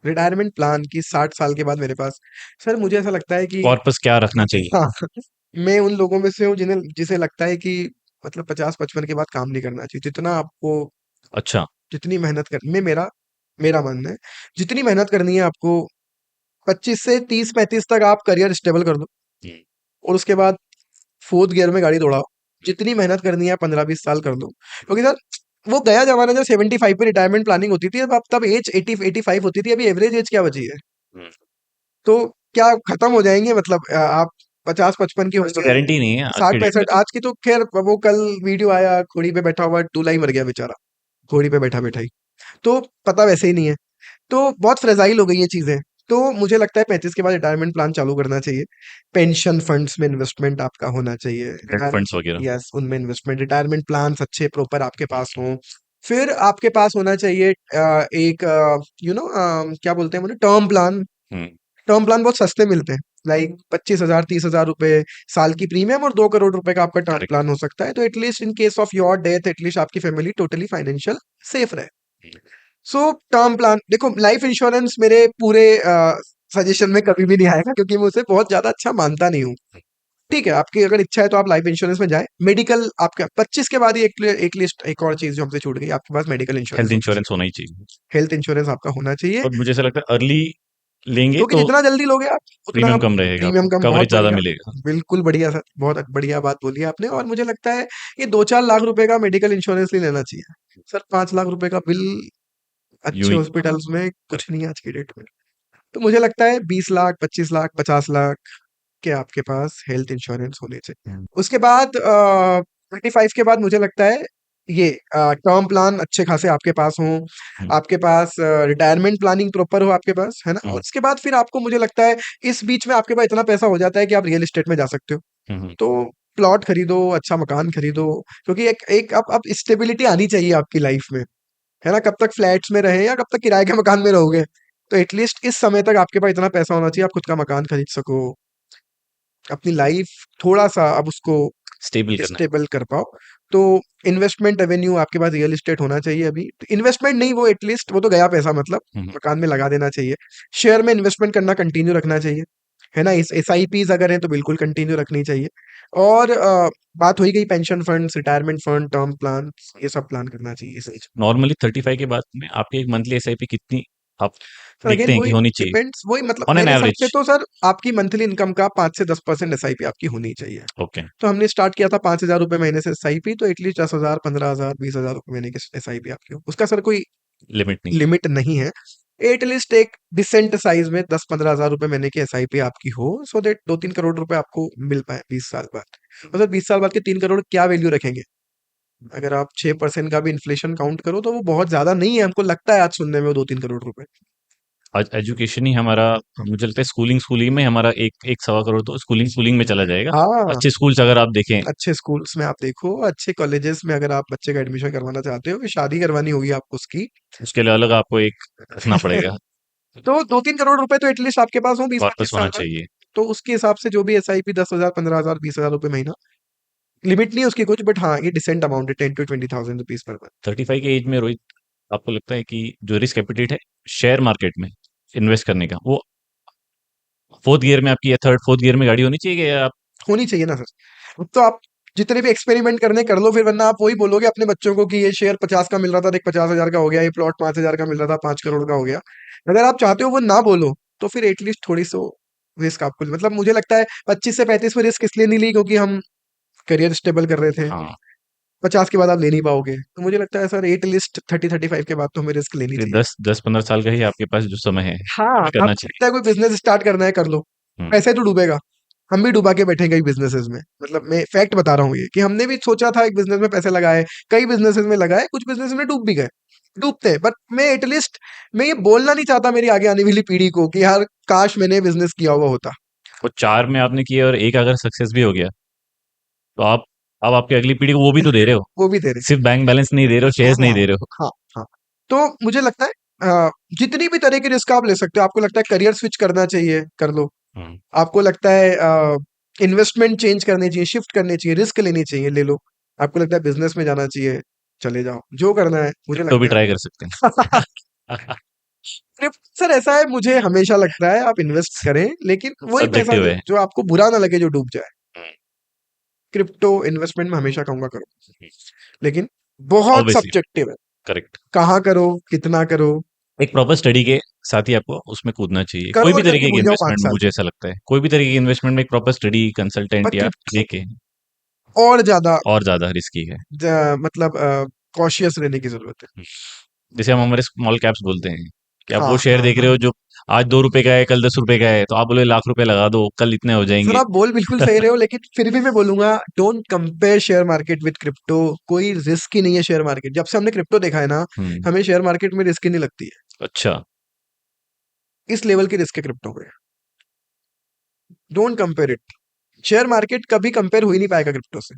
S1: रिटायरमेंट प्लान की 60 साल के बाद मेरे पास, सर मुझे ऐसा लगता है कि
S3: कॉर्पस क्या रखना चाहिए?
S1: हाँ मैं उन लोगों में से हूँ जिन्हें जिसे लगता है कि मतलब 50-55 के बाद काम नहीं करना चाहिए। जितना आपको
S3: अच्छा।
S1: जितनी मेहनत कर मैं मेरा मेरा मानना है जितनी मेहनत करनी है आपको 25 से 30-35 तक आप करियर स्टेबल कर दो
S3: हम्म,
S1: और उसके बाद फोर्थ गियर में गाड़ी दौड़ाओ। जितनी मेहनत करनी है 15-20 साल कर दो, क्योंकि सर वो गया जमाना जब 75 पे रिटायरमेंट प्लानिंग होती थी, अब आप तब एज 80-85 होती थी, अभी एवरेज एज क्या बची है?
S3: हम्म।
S1: तो क्या खत्म हो जाएंगे? मतलब आप 50-55 के
S3: कुछ तो
S1: होंगे,
S3: गारंटी नहीं है आज के डेट में
S1: 60-65
S3: तो।
S1: आज की तो खैर वो कल वीडियो आया घोड़ी पे बैठा हुआ दूल्हा ही मर गया बेचारा, घोड़ी पे बैठा बैठा ही। तो पता वैसे ही नहीं है, तो बहुत फ्रेजाइल हो गई ये चीजें। तो मुझे लगता है 35 के बाद रिटायरमेंट प्लान चालू करना चाहिए। पेंशन फंड्स में इन्वेस्टमेंट आपका होना चाहिए।
S3: डेट फंड्स वगैरह।
S1: यस, उनमें इन्वेस्टमेंट, रिटायरमेंट प्लान अच्छे प्रॉपर आपके पास हों। फिर आपके पास होना चाहिए एक क्या बोलते हैं टर्म प्लान।
S3: हम्म।
S1: टर्म प्लान बहुत सस्ते मिलते हैं, लाइक 25,000 30,000 रुपए साल की प्रीमियम और 2 करोड़ रुपए का आपका टर्म
S3: करेक्ट।
S1: प्लान हो सकता है। तो at least in case of your death at least आपकी फैमिली टोटली फाइनेंशियल सेफ रहे। सो टर्म प्लान देखो, लाइफ इंश्योरेंस मेरे पूरे सजेशन में कभी भी नहीं आएगा क्योंकि मैं उसे बहुत ज्यादा अच्छा मानता नहीं हूँ। ठीक है, आपकी अगर इच्छा है तो आप लाइफ इंश्योरेंस में जाए। मेडिकल आपका 25 के बाद ही एक लिस्ट, एक और चीज जो हमसे छूट गई, आपके पास मेडिकल
S3: हेल्थ
S1: इंश्योरेंस होना
S3: इंश्योरेंस
S1: चाहिए।
S3: होना ही चाहिए।
S1: हेल्थ इंश्योरेंस आपका होना चाहिए,
S3: और मुझे ऐसा लगता है अर्ली लेंगे
S1: क्योंकि
S3: तो
S1: जितना जल्दी लोगे आप उतना
S3: प्रीमियम
S1: आप
S3: कम रहेगा,
S1: प्रीमियम कम, बहुत
S3: कवरेज ज्यादा
S1: बढ़िया।
S3: मिलेगा।
S1: बिल्कुल बढ़िया सर, बहुत बढ़िया बात बोली आपने। और मुझे लगता है ये 2-4 लाख रुपए का मेडिकल इंश्योरेंस ही लेना चाहिए सर। 5 लाख रुपए का बिल
S3: यूं
S1: अच्छे
S3: ही।
S1: हॉस्पिटल्स में कुछ नहीं है आज की डेट में। तो मुझे लगता है 20 लाख 25 लाख 50 लाख के आपके पास हेल्थ इंश्योरेंस होने चाहिए।
S3: हम्म,
S1: उसके बाद 35 के बाद मुझे लगता है ये टर्म प्लान अच्छे खासे आपके पास हों,
S3: हम्म,
S1: आपके पास रिटायरमेंट प्लानिंग प्रॉपर हो आपके पास, है ना? और
S3: हम्म,
S1: उसके बाद फिर आपको मुझे लगता है इस बीच में आपके पास इतना पैसा हो जाता है कि आप रियल एस्टेट में जा सकते हो।
S3: हम्म।
S1: तो प्लॉट खरीदो, अच्छा मकान खरीदो, क्योंकि एक एक अब स्टेबिलिटी आनी चाहिए आपकी लाइफ में, है ना? कब तक फ्लैट्स में रहे या कब तक किराए के मकान में रहोगे? तो एटलीस्ट इस समय तक आपके पास इतना पैसा होना चाहिए, आप खुद का मकान खरीद सको, अपनी लाइफ थोड़ा-सा अब उसको
S3: स्टेबल करना है।
S1: स्टेबल कर पाओ। तो इन्वेस्टमेंट रेवेन्यू आपके पास रियल एस्टेट होना चाहिए अभी। इन्वेस्टमेंट नहीं, वो एटलीस्ट वो तो गया पैसा, मतलब
S3: हम्म,
S1: मकान में लगा देना चाहिए। शेयर में इन्वेस्टमेंट करना कंटिन्यू रखना चाहिए, है ना? इस एसआईपीज़ अगर हैं तो बिल्कुल कंटिन्यू रखनी चाहिए। और बात हो ही गई pension funds, retirement fund, term plan, ये सब प्लान करना चाहिए इस एज में।
S3: नॉर्मली 35 के बाद में आपकी एक मंथली एसआईपी कितनी आप
S1: तो
S3: देखते
S1: अगेन
S3: हैं कि
S1: वही
S3: होनी चाहिए
S1: डिपेंड्स, वही मतलब
S3: ऑन एन
S1: मेरे हिसाब से
S3: एवरेज?
S1: तो सर आपकी मंथली इनकम का 5 से 10% एसआईपी आपकी होनी चाहिए।
S3: ओके।
S1: तो हमने स्टार्ट किया था 5,000 रुपए महीने से एसआईपी, तो एटलीस्ट 10,000 15,000 20,000 रुपए महीने की एसआईपी आपकी हो। उसका सर कोई
S3: लिमिट नहीं है।
S1: लिमिट नहीं है। एटलीस्ट एक डिसेंट साइज में 10-15,000 रुपए महीने की एसआईपी आपकी हो, सो दैट 2-3 करोड़ रुपए आपको मिल पाए 20 साल बाद। और सर 20 साल बाद के 3 करोड़ क्या वैल्यू रखेंगे? अगर आप 6% का भी इन्फ्लेशन काउंट करो तो वो बहुत ज्यादा नहीं है, हमको लगता है आज सुनने में वो 2-3 करोड़ रुपए।
S3: आज एजुकेशन ही हमारा, मुझे लगता है स्कूलिंग में हमारा एक एक सवा करोड़ तो स्कूलिंग में चला जाएगा।
S1: हाँ,
S3: अच्छे स्कूल्स अगर आप देखें,
S1: अच्छे स्कूल्स में आप देखो, अच्छे कॉलेजेस में अगर आप बच्चे का एडमिशन करवाना चाहते हो, फिर शादी करवानी होगी आपको उसकी।
S3: उसके लिए अलग आपको एक रखना पड़ेगा।
S1: तो 2-3 करोड़ रुपए तो एटलीस्ट आपके पास हो बीस
S3: कॉर्पस
S1: पच्चीस
S3: होना
S1: साल बाद।
S3: चाहिए।
S1: तो उसके हिसाब से जो भी एसआईपी 10,000 15,000 20,000 रुपए महीना, लिमिट नहीं है उसकी कुछ, बट हाँ ये डिसेंट अमाउंट है, 10 to 20,000 रुपीज पर मंथ।
S3: 35 के एज में रोहित, आपको लगता है कि जो रिस्क एपिटेट है शेयर मार्केट में इन्वेस्ट करने का, वो फोर्थ गियर में आपकी या थर्ड फोर्थ गियर में गाड़ी होनी चाहिए या आप?
S1: होनी चाहिए ना सर। अब तो आप जितने भी एक्सपेरिमेंट करने कर लो, फिर वरना आप वही बोलोगे अपने बच्चों को कि ये शेयर 50 का मिल रहा था, देख 50,000 का हो गया, ये प्लॉट 5,000 का मिल रहा था, 5 करोड़ का हो गया। अगर आप चाहते हो वो ना बोलो, तो फिर एटलीस्ट थोड़ी सो रिस्क आपको, मतलब मुझे लगता है 25 से 35 में रिस्क इसलिए नहीं ली क्योंकि हम करियर स्टेबल कर रहे थे।
S3: हाँ।
S1: 50 के बाद आप ले नहीं पाओगे, तो मुझे लगता है सर एटलीस्ट 30-35 के बाद तो हमें रिस्क लेनी
S3: फिर
S1: चाहिए।
S3: 10-15 साल का ही आपके पास जो समय है
S1: हाँ,
S3: ये करना
S1: आपको
S3: चाहिए।
S1: लगता है कोई बिजनेस स्टार्ट करना है कर लो,
S3: हम्म,
S1: पैसे तो डूबेगा। हम भी डुबा के बैठे हैं कई बिजनेसेस में, मतलब मैं फैक्ट बता रहा हूँ ये कि हमने भी सोचा था एक बिजनेस में पैसे लगाए, कई बिजनेसेस में लगाए, कुछ बिजनेस में डूब भी गए, डूबते हैं। बट मैं एटलीस्ट मैं ये बोलना नहीं चाहता मेरी आगे आने वाली पीढ़ी को कि यार काश मैंने बिजनेस किया हुआ होता।
S3: वो 4 में आपने किया और एक अगर सक्सेस भी हो गया तो आप अब आपकी अगली पीढ़ी को वो भी तो दे रहे हो।
S1: वो भी दे रहे।
S3: सिर्फ बैंक बैलेंस नहीं दे रहे हो, शेयर्स नहीं
S1: हाँ
S3: दे रहे हो।
S1: हाँ हाँ। तो मुझे लगता है जितनी भी तरह की रिस्क आप ले सकते हो। आपको लगता है करियर स्विच करना चाहिए, कर लो।
S3: हम्म,
S1: आपको लगता है इन्वेस्टमेंट चेंज करनी चाहिए, शिफ्ट करनी चाहिए, रिस्क लेनी चाहिए, ले लो। आपको लगता है बिजनेस में जाना चाहिए, चले जाओ, जो करना है मुझे
S3: तो भी
S1: लगता
S3: ट्राई कर सकते
S1: है।
S3: हैं।
S1: सर ऐसा है, मुझे हमेशा लगता है आप इन्वेस्ट करें, लेकिन वही पैसा
S3: सब्जेक्टिव
S1: जो
S3: है।
S1: जो आपको बुरा ना लगे, जो डूब जाए।
S3: हम्म,
S1: क्रिप्टो इन्वेस्टमेंट में हमेशा कहूंगा करो, लेकिन बहुत
S3: ऑब्वियसली
S1: सब्जेक्टिव है।
S3: करेक्ट।
S1: कहाँ करो, कितना करो,
S3: एक प्रॉपर स्टडी के साथ ही आपको उसमें कूदना चाहिए। कोई
S1: करो
S3: भी
S1: और करके
S3: तरीके की
S1: भूल जाओ
S3: इन्वेस्टमेंट
S1: 5
S3: में
S1: साल
S3: मुझे
S1: में।
S3: ऐसा लगता है, कोई भी तरीके की इन्वेस्टमेंट में एक प्रॉपर स्टडी,
S1: पर
S3: कंसल्टेंट या
S1: क्रिप्टो
S3: लेके
S1: और ज्यादा
S3: और ज़्यादा रिस्की है।
S1: मतलब कॉशियस रहने की जरूरत है।
S3: हुँ। जैसे हम हमारे स्मॉल कैप्स बोलते हैं कि आप
S1: हाँ
S3: वो शेयर
S1: हाँ
S3: देख
S1: हाँ।
S3: रहे हो जो आज ₹2 का है, कल ₹10 का है, तो आप बोले लाख रुपए लगा दो, कल इतने हो
S1: सर
S3: जाएँगे।
S1: आप बोल बिल्कुल सही रहे हो, लेकिन फिर भी मैं बोलूंगा, don't compare share market with crypto. कोई रिस्क ही नहीं है शेयर मार्केट। जब से हमने क्रिप्टो देखा है ना,
S3: हुँ,
S1: हमें शेयर मार्केट में रिस्क ही नहीं लगती है।
S3: अच्छा,
S1: इस लेवल की रिस्क है क्रिप्टो में। Don't compare it. Share market कभी कंपेयर हो ही नहीं पाएगा क्रिप्टो से।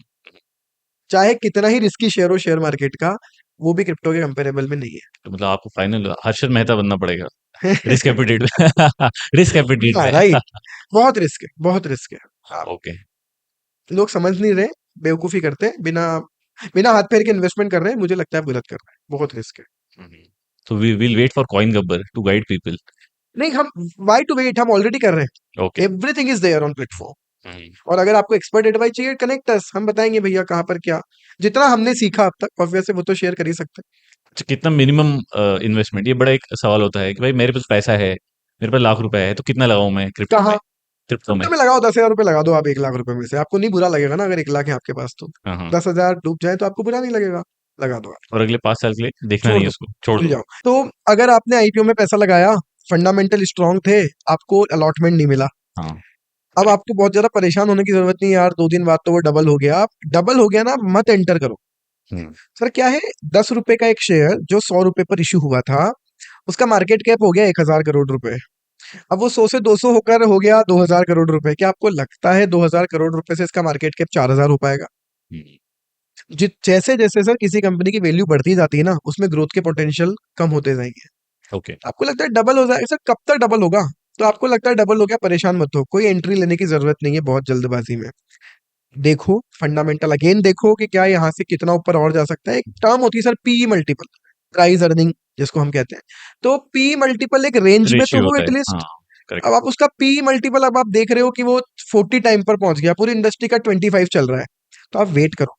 S1: चाहे कितना ही रिस्की शेयर हो शेयर मार्केट का, वो भी क्रिप्टो के कंपेरेबल में नहीं
S3: तो मतलब आपको फाइनल हर्षद मेहता बनना पड़ेगा,
S1: है।
S3: रिस्क एपेटाइट रिस्क एपेटाइट
S1: हाँ
S3: में।
S1: राइट। बहुत रिस्क है, बहुत रिस्क है। आप
S3: ओके।
S1: लोग समझ नहीं रहे, बेवकूफी करते हैं, बिना बिना हाथ पैर के इन्वेस्टमेंट कर रहे हैं। मुझे लगता है गलत कर रहे हैं, बहुत रिस्क है।
S3: हुँ, हुँ। So we will wait for Coin Gabbar to guide people.
S1: नहीं, हम वाई टू वेट, हम ऑलरेडी कर रहे
S3: ओके।
S1: हैं। Everything is there on platform.
S3: Hmm,
S1: और अगर आपको एक्सपर्ट एडवाइस चाहिए, कनेक्ट अस, हम बताएंगे भैया कहाँ पर क्या। जितना हमने सीखा अब तक ऑब्वियसली वो तो शेयर कर ही सकते
S3: अच्छा कितना मिनिमम इन्वेस्टमेंट, ये बड़ा एक सवाल होता है कि भाई मेरे पास पैसा है, मेरे पास लाख रुपए है, तो कितना लगाऊँ मैं
S1: हैं।
S3: क्रिप्टो में?
S1: कहाँ?
S3: क्रिप्टो में।
S1: क्रिप्टो में लगाओ, 10,000 रुपये लगा दो आप 1 लाख रुपए में से। आपको नहीं बुरा लगेगा ना, अगर 1 लाख है आपके पास तो।
S3: हाँ, हाँ।
S1: 10,000 डूब जाए तो आपको बुरा नहीं लगेगा, लगा दो आप।
S3: और अगले 5 साल के लिए देखना
S1: छोड़
S3: नहीं है
S1: दो,
S3: उसको, छोड़
S1: भूल
S3: दो।
S1: जाओ। तो अगर आपने आईपीओ में पैसा लगाया, फंडामेंटल स्ट्रांग थे, आपको अलॉटमेंट नहीं मिला,
S3: हाँ,
S1: अब
S3: करेक्ट।
S1: आपको बहुत ज्यादा परेशान होने की जरूरत नहीं है यार, 2 दिन बाद तो वो डबल हो गया। आप डबल हो गया ना, मत एंटर करो।
S3: हुँ,
S1: सर क्या है, 10 रुपए का एक शेयर जो 100 रुपए पर इश्यू हुआ था, उसका मार्केट कैप हो गया 1,000 करोड़ रुपए। अब वो 100 से 200 होकर हो गया 2,000 करोड़ रुपए। क्या आपको लगता है 2,000 करोड़ रुपए से इसका मार्केट कैप 4,000 हो पाएगा?
S3: हुँ,
S1: जैसे जैसे सर किसी कंपनी की वैल्यू बढ़ती जाती है ना, उसमें ग्रोथ के पोटेंशियल कम होते जाएंगे।
S3: ओके।
S1: आपको लगता है डबल हो जाएगा, सर कब तक डबल होगा? तो आपको लगता है डबल हो गया, परेशान मत हो, कोई एंट्री लेने की जरूरत नहीं है बहुत जल्दबाजी में। देखो फंडामेंटल अगेन, देखो कि क्या यहाँ से कितना ऊपर और जा सकता है। एक टर्म होती है sir, P multiple, price earning जिसको हम कहते हैं। तो पी मल्टीपल एक रेंज में तो
S3: रेशियो
S1: हो
S3: होता है। हाँ,
S1: एटलीस्ट।
S3: करेक्ट।
S1: अब आप उसका पी मल्टीपल, अब आप देख रहे हो कि वो 40 टाइम पर पहुंच गया, पूरी इंडस्ट्री का 25 चल रहा है, तो आप वेट करो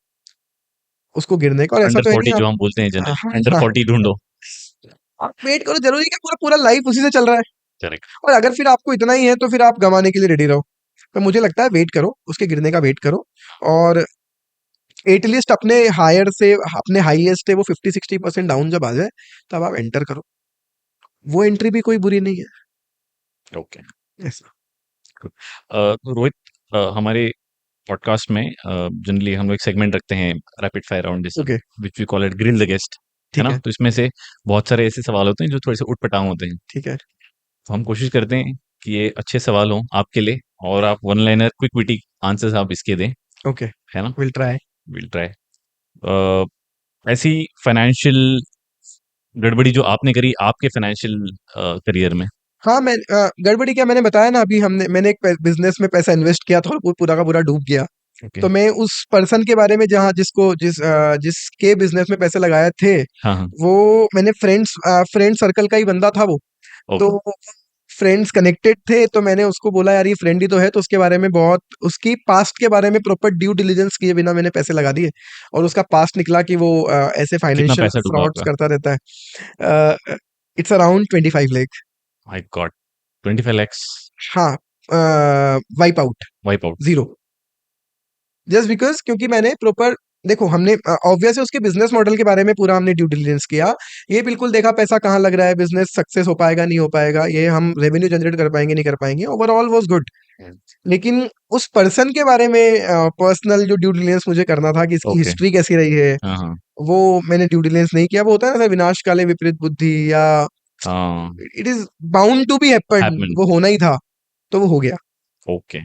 S1: उसको गिरने का। और ऐसा
S3: अंडर
S1: तो है नहीं
S3: 40
S1: आप,
S3: जो हम बोलते हैं
S1: हाँ,
S3: जनरली, अंडर
S1: हाँ,
S3: 40 ढूँढो।
S1: आप वेट करो। जरूरी क्या पूरा पूरा लाइफ उसी से चल रहा है?
S3: करेक्ट।
S1: और अगर फिर आपको इतना ही है तो फिर आप गंवाने के लिए रेडी रहो। तो मुझे लगता है वेट करो, उसके गिरने का वेट करो। और एटलीस्ट अपने हायर से, अपने हाईएस्ट है वो 50-60% डाउन जब आ जाए, तब आप एंटर करो। वो एंट्री भी कोई बुरी नहीं है।
S3: ओके।
S1: ऐसा।
S3: रोहित, हमारे पॉडकास्ट में जनरली हम लोग एक सेगमेंट रखते हैं रैपिड फायर राउंड जैसा,
S1: okay,
S3: which we call it grill the guest, है
S1: ठीक
S3: ना?
S1: है,
S3: तो इसमें से बहुत सारे ऐसे सवाल होते हैं जो थोड़े से उटपटांग होते हैं।
S1: ठीक है।
S3: तो हम कोशिश करते हैं कि ये अच्छे सवाल हों आपके लिए और आप one liner quick witty answers आप इसके दें,
S1: ओके,
S3: है ना?
S1: Will try.
S3: Will try. ऐसी फाइनेंशियल गड़बड़ी जो आपने करी आपके फाइनेंशियल करियर में।
S1: हाँ, मैं गड़बड़ी क्या, मैंने बताया ना अभी, मैंने एक बिजनेस में पैसा इन्वेस्ट किया था और वो पूरा का पूरा डूब गया।
S3: ओके।
S1: तो मैं उस पर्सन के बारे में, जहाँ जिसके बिजनेस में पैसे लगाए थे,
S3: हाँ, हाँ।
S1: वो मैंने फ्रेंड सर्कल का ही बंदा था वो।
S3: ओके।
S1: तो फ्रेंड्स कनेक्टेड थे, तो मैंने उसको बोला यार ये फ्रेंड ही तो है, तो उसके बारे में बहुत, उसकी पास्ट के बारे में प्रॉपर ड्यू डिलिजेंस किए बिना मैंने पैसे लगा दिए। और उसका पास्ट निकला कि वो ऐसे
S3: कितना
S1: फाइनेंशियल
S3: पैसा डूबा
S1: फ्रॉड्स
S3: आपका?
S1: करता रहता है। It's around 25 lakh.
S3: My god! 25 lakhs
S1: हाँ, wipe out,
S3: wipe out.
S1: Zero. Just because, क्योंकि मैंने प्रॉपर, देखो हमने ऑब्वियस है उसके बिजनेस मॉडल के बारे में पूरा हमने ड्यू डिलिजेंस किया। ये बिल्कुल देखा पैसा कहाँ लग रहा है, बिजनेस सक्सेस हो पाएगा नहीं हो पाएगा, ये हम रेवेन्यू जनरेट कर पाएंगे नहीं कर पाएंगे, ओवरऑल वाज गुड।
S3: हुँ,
S1: लेकिन उस पर्सन के बारे में पर्सनल जो ड्यू डिलिजेंस मुझे करना था कि इसकी
S3: ओके।
S1: हिस्ट्री कैसी रही है,
S3: हाँ, हाँ।
S1: वो मैंने ड्यू डिलिजेंस नहीं किया। वो होता है ना सर, विनाश काले विपरीत बुद्धि, या
S3: हाँ,
S1: it is bound to be happen,
S3: happened.
S1: वो होना ही था, तो वो हो गया।
S3: Okay.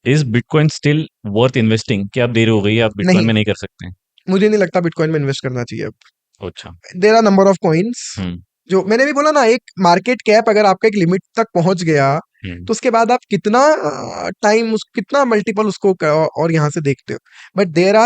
S3: Is bitcoin still worth investing? क्या अब देर हो गई है, आप बिटकॉइन
S1: नहीं,
S3: में नहीं कर सकते हैं?
S1: मुझे नहीं लगता बिटकॉइन में इन्वेस्ट करना चाहिए अब।
S3: अच्छा।
S1: There are number of coins,
S3: hmm,
S1: जो मैंने भी बोला ना, एक मार्केट कैप अगर आपका एक लिमिट तक पहुंच गया, तो उसके बाद आप कितना टाइम उस कितना मल्टीपल उसको और यहाँ से देखते हो। But there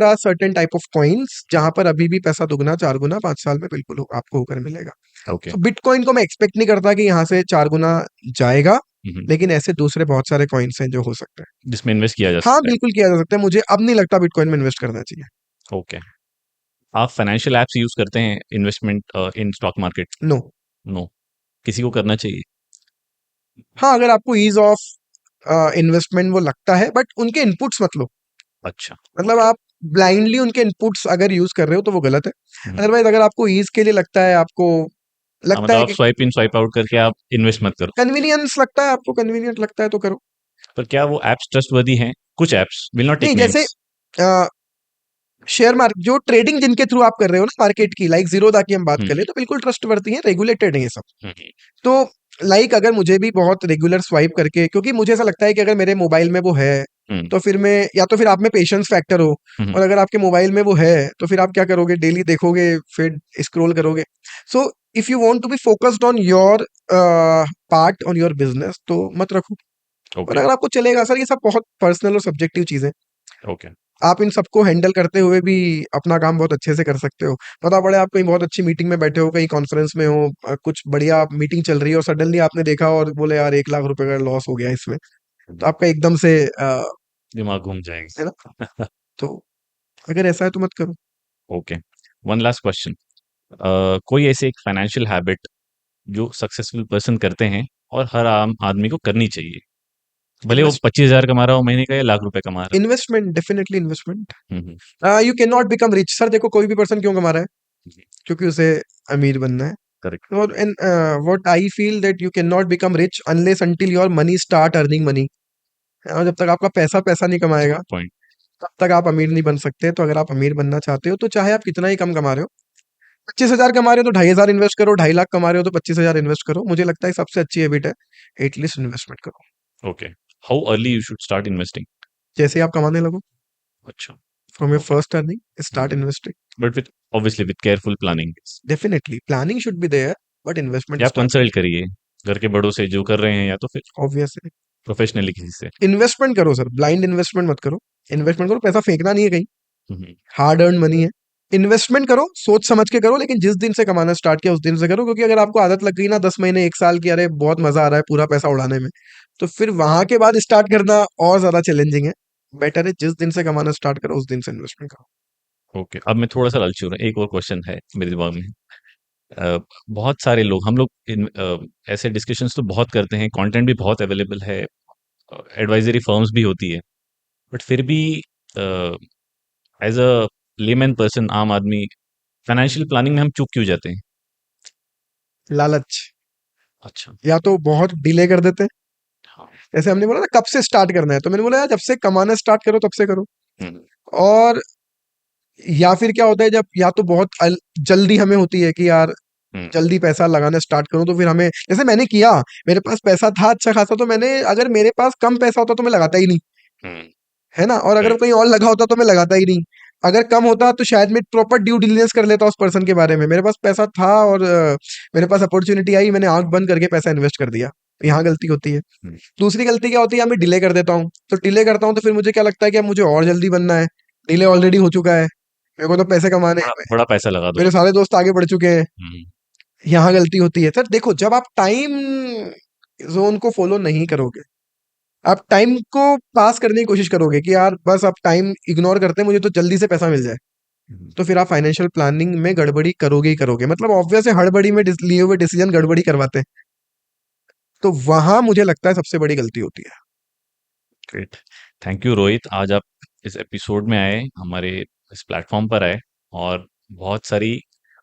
S1: are certain type of coins जहां पर अभी भी पैसा दुगना 4 गुना 5 साल में बिल्कुल आपको होकर मिलेगा।
S3: ओके।
S1: तो बिटकॉइन को मैं एक्सपेक्ट नहीं करता कि यहाँ से 4 गुना जाएगा, लेकिन ऐसे दूसरे बहुत सारे कॉइन्स हैं जो हो सकते हैं
S3: जिसमें इन्वेस्ट किया जा
S1: हाँ
S3: सकता है।
S1: बिल्कुल किया जा सकता है। मुझे अब नहीं लगता बिटकॉइन में इन्वेस्ट करना चाहिए।
S3: ओके। आप फाइनेंशियल एप्स यूज करते हैं investment in stock market?
S1: No.
S3: No. किसी को करना चाहिए?
S1: हाँ, अगर आपको ईज ऑफ इन्वेस्टमेंट वो लगता है, बट उनके इनपुट्स मत लो।
S3: अच्छा।
S1: मतलब आप ब्लाइंडली उनके इनपुट्स अगर यूज कर रहे हो तो वो गलत है। अदरवाइज अगर आपको ईज के लिए लगता है, आपको लगता
S3: मतलब
S1: है
S3: आप
S1: कि
S3: स्वाइप इन स्वाइप आउट करके आप इन्वेस्ट मत करो।
S1: कन्वीनियंस लगता है, आपको कन्वीनियंट लगता है तो करो।
S3: पर क्या वो एप्स ट्रस्टवर्दी हैं? कुछ एप्स, विल नॉट
S1: नहीं,
S3: टेक
S1: जैसे
S3: नेम्स।
S1: शेयर मार्केट जो ट्रेडिंग जिनके थ्रू आप कर रहे हो ना मार्केट की, लाइक जीरोधा की हम बात
S3: हम्म,
S1: कर ले तो बिल्कुल ट्रस्टवर्दी है, रेगुलेटेड है ये सब।
S3: हम्म,
S1: तो लाइक अगर मुझे भी बहुत रेगुलर स्वाइप करके, क्योंकि मुझे ऐसा लगता है कि अगर मेरे मोबाइल में वो है
S3: हम्म,
S1: तो फिर मैं, या तो फिर आप में पेशेंस फैक्टर हो,
S3: हम्म,
S1: और अगर आपके मोबाइल में वो है तो फिर आप क्या करोगे, डेली देखोगे, फिर स्क्रॉल करोगे। So if you want to be focused on your part on your business तो मत रखो। और
S3: ओके।
S1: अगर आपको चलेगा, सर ये सब बहुत पर्सनल और सब्जेक्टिव चीजें,
S3: ओके।
S1: आप इन सबको हैंडल करते हुए भी अपना काम बहुत अच्छे से कर सकते हो। पता पड़े आप कहीं बहुत अच्छी मीटिंग में बैठे हो, कहीं कॉन्फ्रेंस में हो, कुछ बढ़िया मीटिंग चल रही है और सडनली आपने देखा और बोले यार 1 लाख रुपए का लॉस हो गया इसमें, तो आपका एकदम से
S3: दिमाग घूम
S1: है ना।
S3: जाएगा।
S1: तो अगर ऐसा है तो मत करो।
S3: ओके। One last question. कोई ऐसे एक फाइनेंशियल हैबिट जो सक्सेसफुल पर्सन करते हैं और हर आम आदमी को करनी चाहिए, भले वो
S1: इन्वेस्ट
S3: 25,000 कमा रहा हो महीने का या लाख रुपए कमा रहा
S1: इन्वेस्टमेंट, डेफिनेटली इन्वेस्टमेंट।
S3: है?
S1: You can not become rich. Sir देखो, कोई भी पर्सन क्यों कमा रहा है? क्योंकि उसे अमीर बनना है।
S3: करेक्ट।
S1: और and what I feel that you can not become rich unless until your money start earning money. जब तक आपका पैसा पैसा नहीं कमाएगा,
S3: पॉइंट।
S1: तब तक आप अमीर नहीं बन सकते। तो अगर आप अमीर बनना चाहते हो तो चाहे आप कितना ही कम कमा रहे हो, 25,000 कमा रहे हो तो 2,500 इन्वेस्ट करो, 2.5 लाख कमा रहे हो तो 25,000 इन्वेस्ट करो। मुझे लगता है सबसे अच्छी हैबिट है एटलीस्ट इन्वेस्टमेंट करो।
S3: Okay. How early you should start investing?
S1: जैसे ही आप कमाने लगो,
S3: अच्छा।
S1: From your first earning start investing.
S3: But with obviously with careful planning.
S1: Definitely planning should be there, but investment
S3: या आप
S1: स्टार्ट।
S3: कंसल्ट करिए घर के बड़ों से जो कर रहे हैं, या तो फिर
S1: ऑब्वियसली
S3: प्रोफेशनली किसी से।
S1: इन्वेस्टमेंट करो सर, ब्लाइंड इन्वेस्टमेंट मत करो। इन्वेस्टमेंट करो, पैसा फेंकना नहीं है कहीं,
S3: हम्म,
S1: हार्ड अर्न मनी है। इन्वेस्टमेंट करो, सोच समझ के करो, लेकिन जिस दिन से कमाना स्टार्ट किया उस दिन से करो। क्योंकि अगर आपको आदत लग गई ना 10 महीने 1 साल की, अरे बहुत मजा आ रहा है पूरा पैसा उड़ाने में, तो फिर वहां के बाद स्टार्ट करना और ज्यादा चैलेंजिंग है। बेटर है जिस दिन से कमाना स्टार्ट करो उस दिन से इन्वेस्टमेंट करो।
S3: ओके। अब मैं थोड़ा सा लालची हो रहा हूँ, एक और क्वेश्चन है मेरे दिमाग में। अ, बहुत सारे लोग, हम लोग ऐसे डिस्कशंस तो बहुत करते हैं, कंटेंट भी बहुत अवेलेबल है, एडवाइजरी फर्म्स भी होती है, बट फिर भी एज अ लेमैन पर्सन, आम आदमी, फाइनेंशियल प्लानिंग में हम चूक क्यों जाते हैं?
S1: लालच,
S3: अच्छा।
S1: या तो बहुत डिले कर देते हैं।
S3: हाँ।
S1: जैसे हमने बोला ना कब से स्टार्ट करना है, तो मैंने बोला यार जब से कमाना स्टार्ट करो तब से करो।
S3: हम्म,
S1: और या फिर क्या होता है, जब या तो बहुत जल्दी हमें होती है कि यार
S3: हम्म,
S1: जल्दी पैसा लगाना स्टार्ट करूं, तो फिर हमें, जैसे मैंने किया, मेरे पास पैसा था अच्छा खासा, तो मैंने, अगर मेरे पास कम पैसा होता तो मैं लगाता ही नहीं,
S3: हम्म,
S1: है ना। और अगर
S3: राइट।
S1: कहीं और लगा होता तो मैं लगाता ही नहीं। अगर कम होता तो शायद मैं प्रॉपर ड्यू डिलिजेंस कर लेता उस पर्सन के बारे में। मेरे पास पैसा था और मेरे पास अपॉर्चुनिटी आई, मैंने आंख बंद करके पैसा इन्वेस्ट कर दिया। यहाँ गलती होती है।
S3: हम्म,
S1: दूसरी गलती क्या होती है, मैं डिले कर देता हूँ। तो डिले करता हूँ तो फिर मुझे क्या लगता है कि अब मुझे और जल्दी बनना है, डिले ऑलरेडी हो चुका है, मेरे को तो पैसे कमाने
S3: बड़ा
S1: हैं,
S3: बड़ा पैसा लगा दो।
S1: मेरे सारे दोस्त आगे बढ़ चुके हैं।
S3: हम्म,
S1: यहाँ गलती होती है सर। देखो, जब आप टाइम जोन को फॉलो नहीं करोगे, आप टाइम को पास करने की कोशिश करोगे कि यार बस आप टाइम इग्नोर करते हैं, मुझे तो जल्दी से पैसा मिल जाए,
S3: हम्म,
S1: तो फिर आप फाइनेंशियल प्लानिंग में गड़बड़ी करोगे ही करोगे। मतलब ऑब्वियस है, हड़बड़ी में लिए हुए डिसीजन गड़बड़ी करवाते हैं, तो वहां मुझे लगता है सबसे बड़ी गलती होती है।
S3: ग्रेट। थैंक यू रोहित, आज आप इस एपिसोड में आए, हमारे इस प्लेटफॉर्म पर आए, और बहुत सारी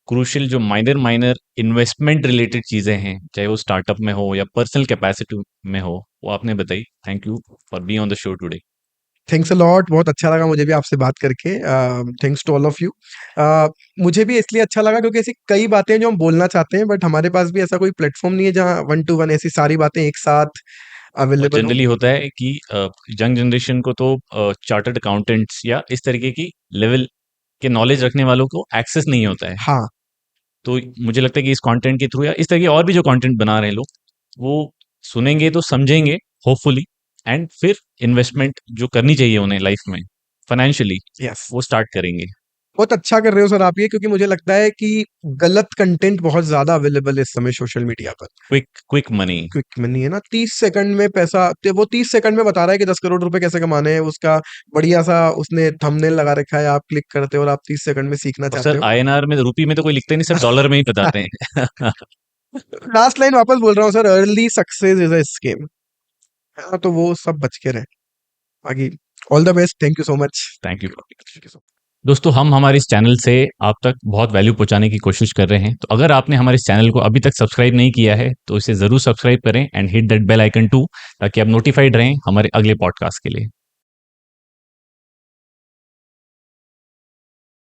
S3: क्रूशियल जो माइनर माइनर इन्वेस्टमेंट रिलेटेड चीजें हैं, चाहे वो स्टार्टअप में हो या पर्सनल कैपेसिटी में हो, वो आपने बताई। Thank you for being on the show today.
S1: Thanks a lot, बहुत अच्छा लगा मुझे भी आपसे बात करके। Thanks to all of you. मुझे भी इसलिए अच्छा लगा क्योंकि ऐसी कई बातें हैं जो हम बोलना चाहते हैं, बट हमारे पास भी ऐसा कोई प्लेटफॉर्म नहीं है जहाँ वन टू वन ऐसी सारी बातें एक साथ
S3: और
S1: अवेलेबल हो।
S3: जनरली होता है कि यंग जनरेशन को तो चार्टर्ड अकाउंटेंट्स या इस तरीके की लेवल के नॉलेज रखने वालों को एक्सेस नहीं होता है।
S1: हाँ,
S3: तो मुझे लगता है कि इस कंटेंट के थ्रू या इस तरह के और भी जो कंटेंट बना रहे हैं लोग, वो सुनेंगे तो समझेंगे होपफुली, एंड फिर इन्वेस्टमेंट जो करनी चाहिए उन्हें लाइफ में फाइनेंशियली,
S1: यस,
S3: वो स्टार्ट करेंगे।
S1: बहुत अच्छा कर रहे हो सर आप ये, क्योंकि मुझे लगता है कि गलत कंटेंट बहुत ज्यादा अवेलेबल है इस समय सोशल मीडिया पर।
S3: Quick money.
S1: क्विक मनी है ना, 30 सेकंड में पैसा, तो वो 30 सेकंड में बता रहा है कि 10 करोड़ रुपए कैसे कमाने हैं, उसका बढ़िया सा उसने थंबनेल लगा रखा है, आप क्लिक करते हो और आप 30 सेकंड में सीखना
S3: और
S1: चाहते
S3: सर
S1: हो।
S3: आईएनआर में, रुपी में तो कोई लिखते नहीं, सब डॉलर में ही बताते हैं।
S1: लास्ट लाइन वापस बोल रहा हूँ sir, early success is a scheme. हाँ, तो वो सब बच के रहे। बाकी all the best, thank you so much.
S3: Thank you. दोस्तों, हम हमारे इस चैनल से आप तक बहुत वैल्यू पहुंचाने की कोशिश कर रहे हैं, तो अगर आपने हमारे इस चैनल को अभी तक सब्सक्राइब नहीं किया है तो इसे जरूर सब्सक्राइब करें and hit that bell icon too, ताकि आप नोटिफाइड रहें हमारे अगले पॉडकास्ट के लिए।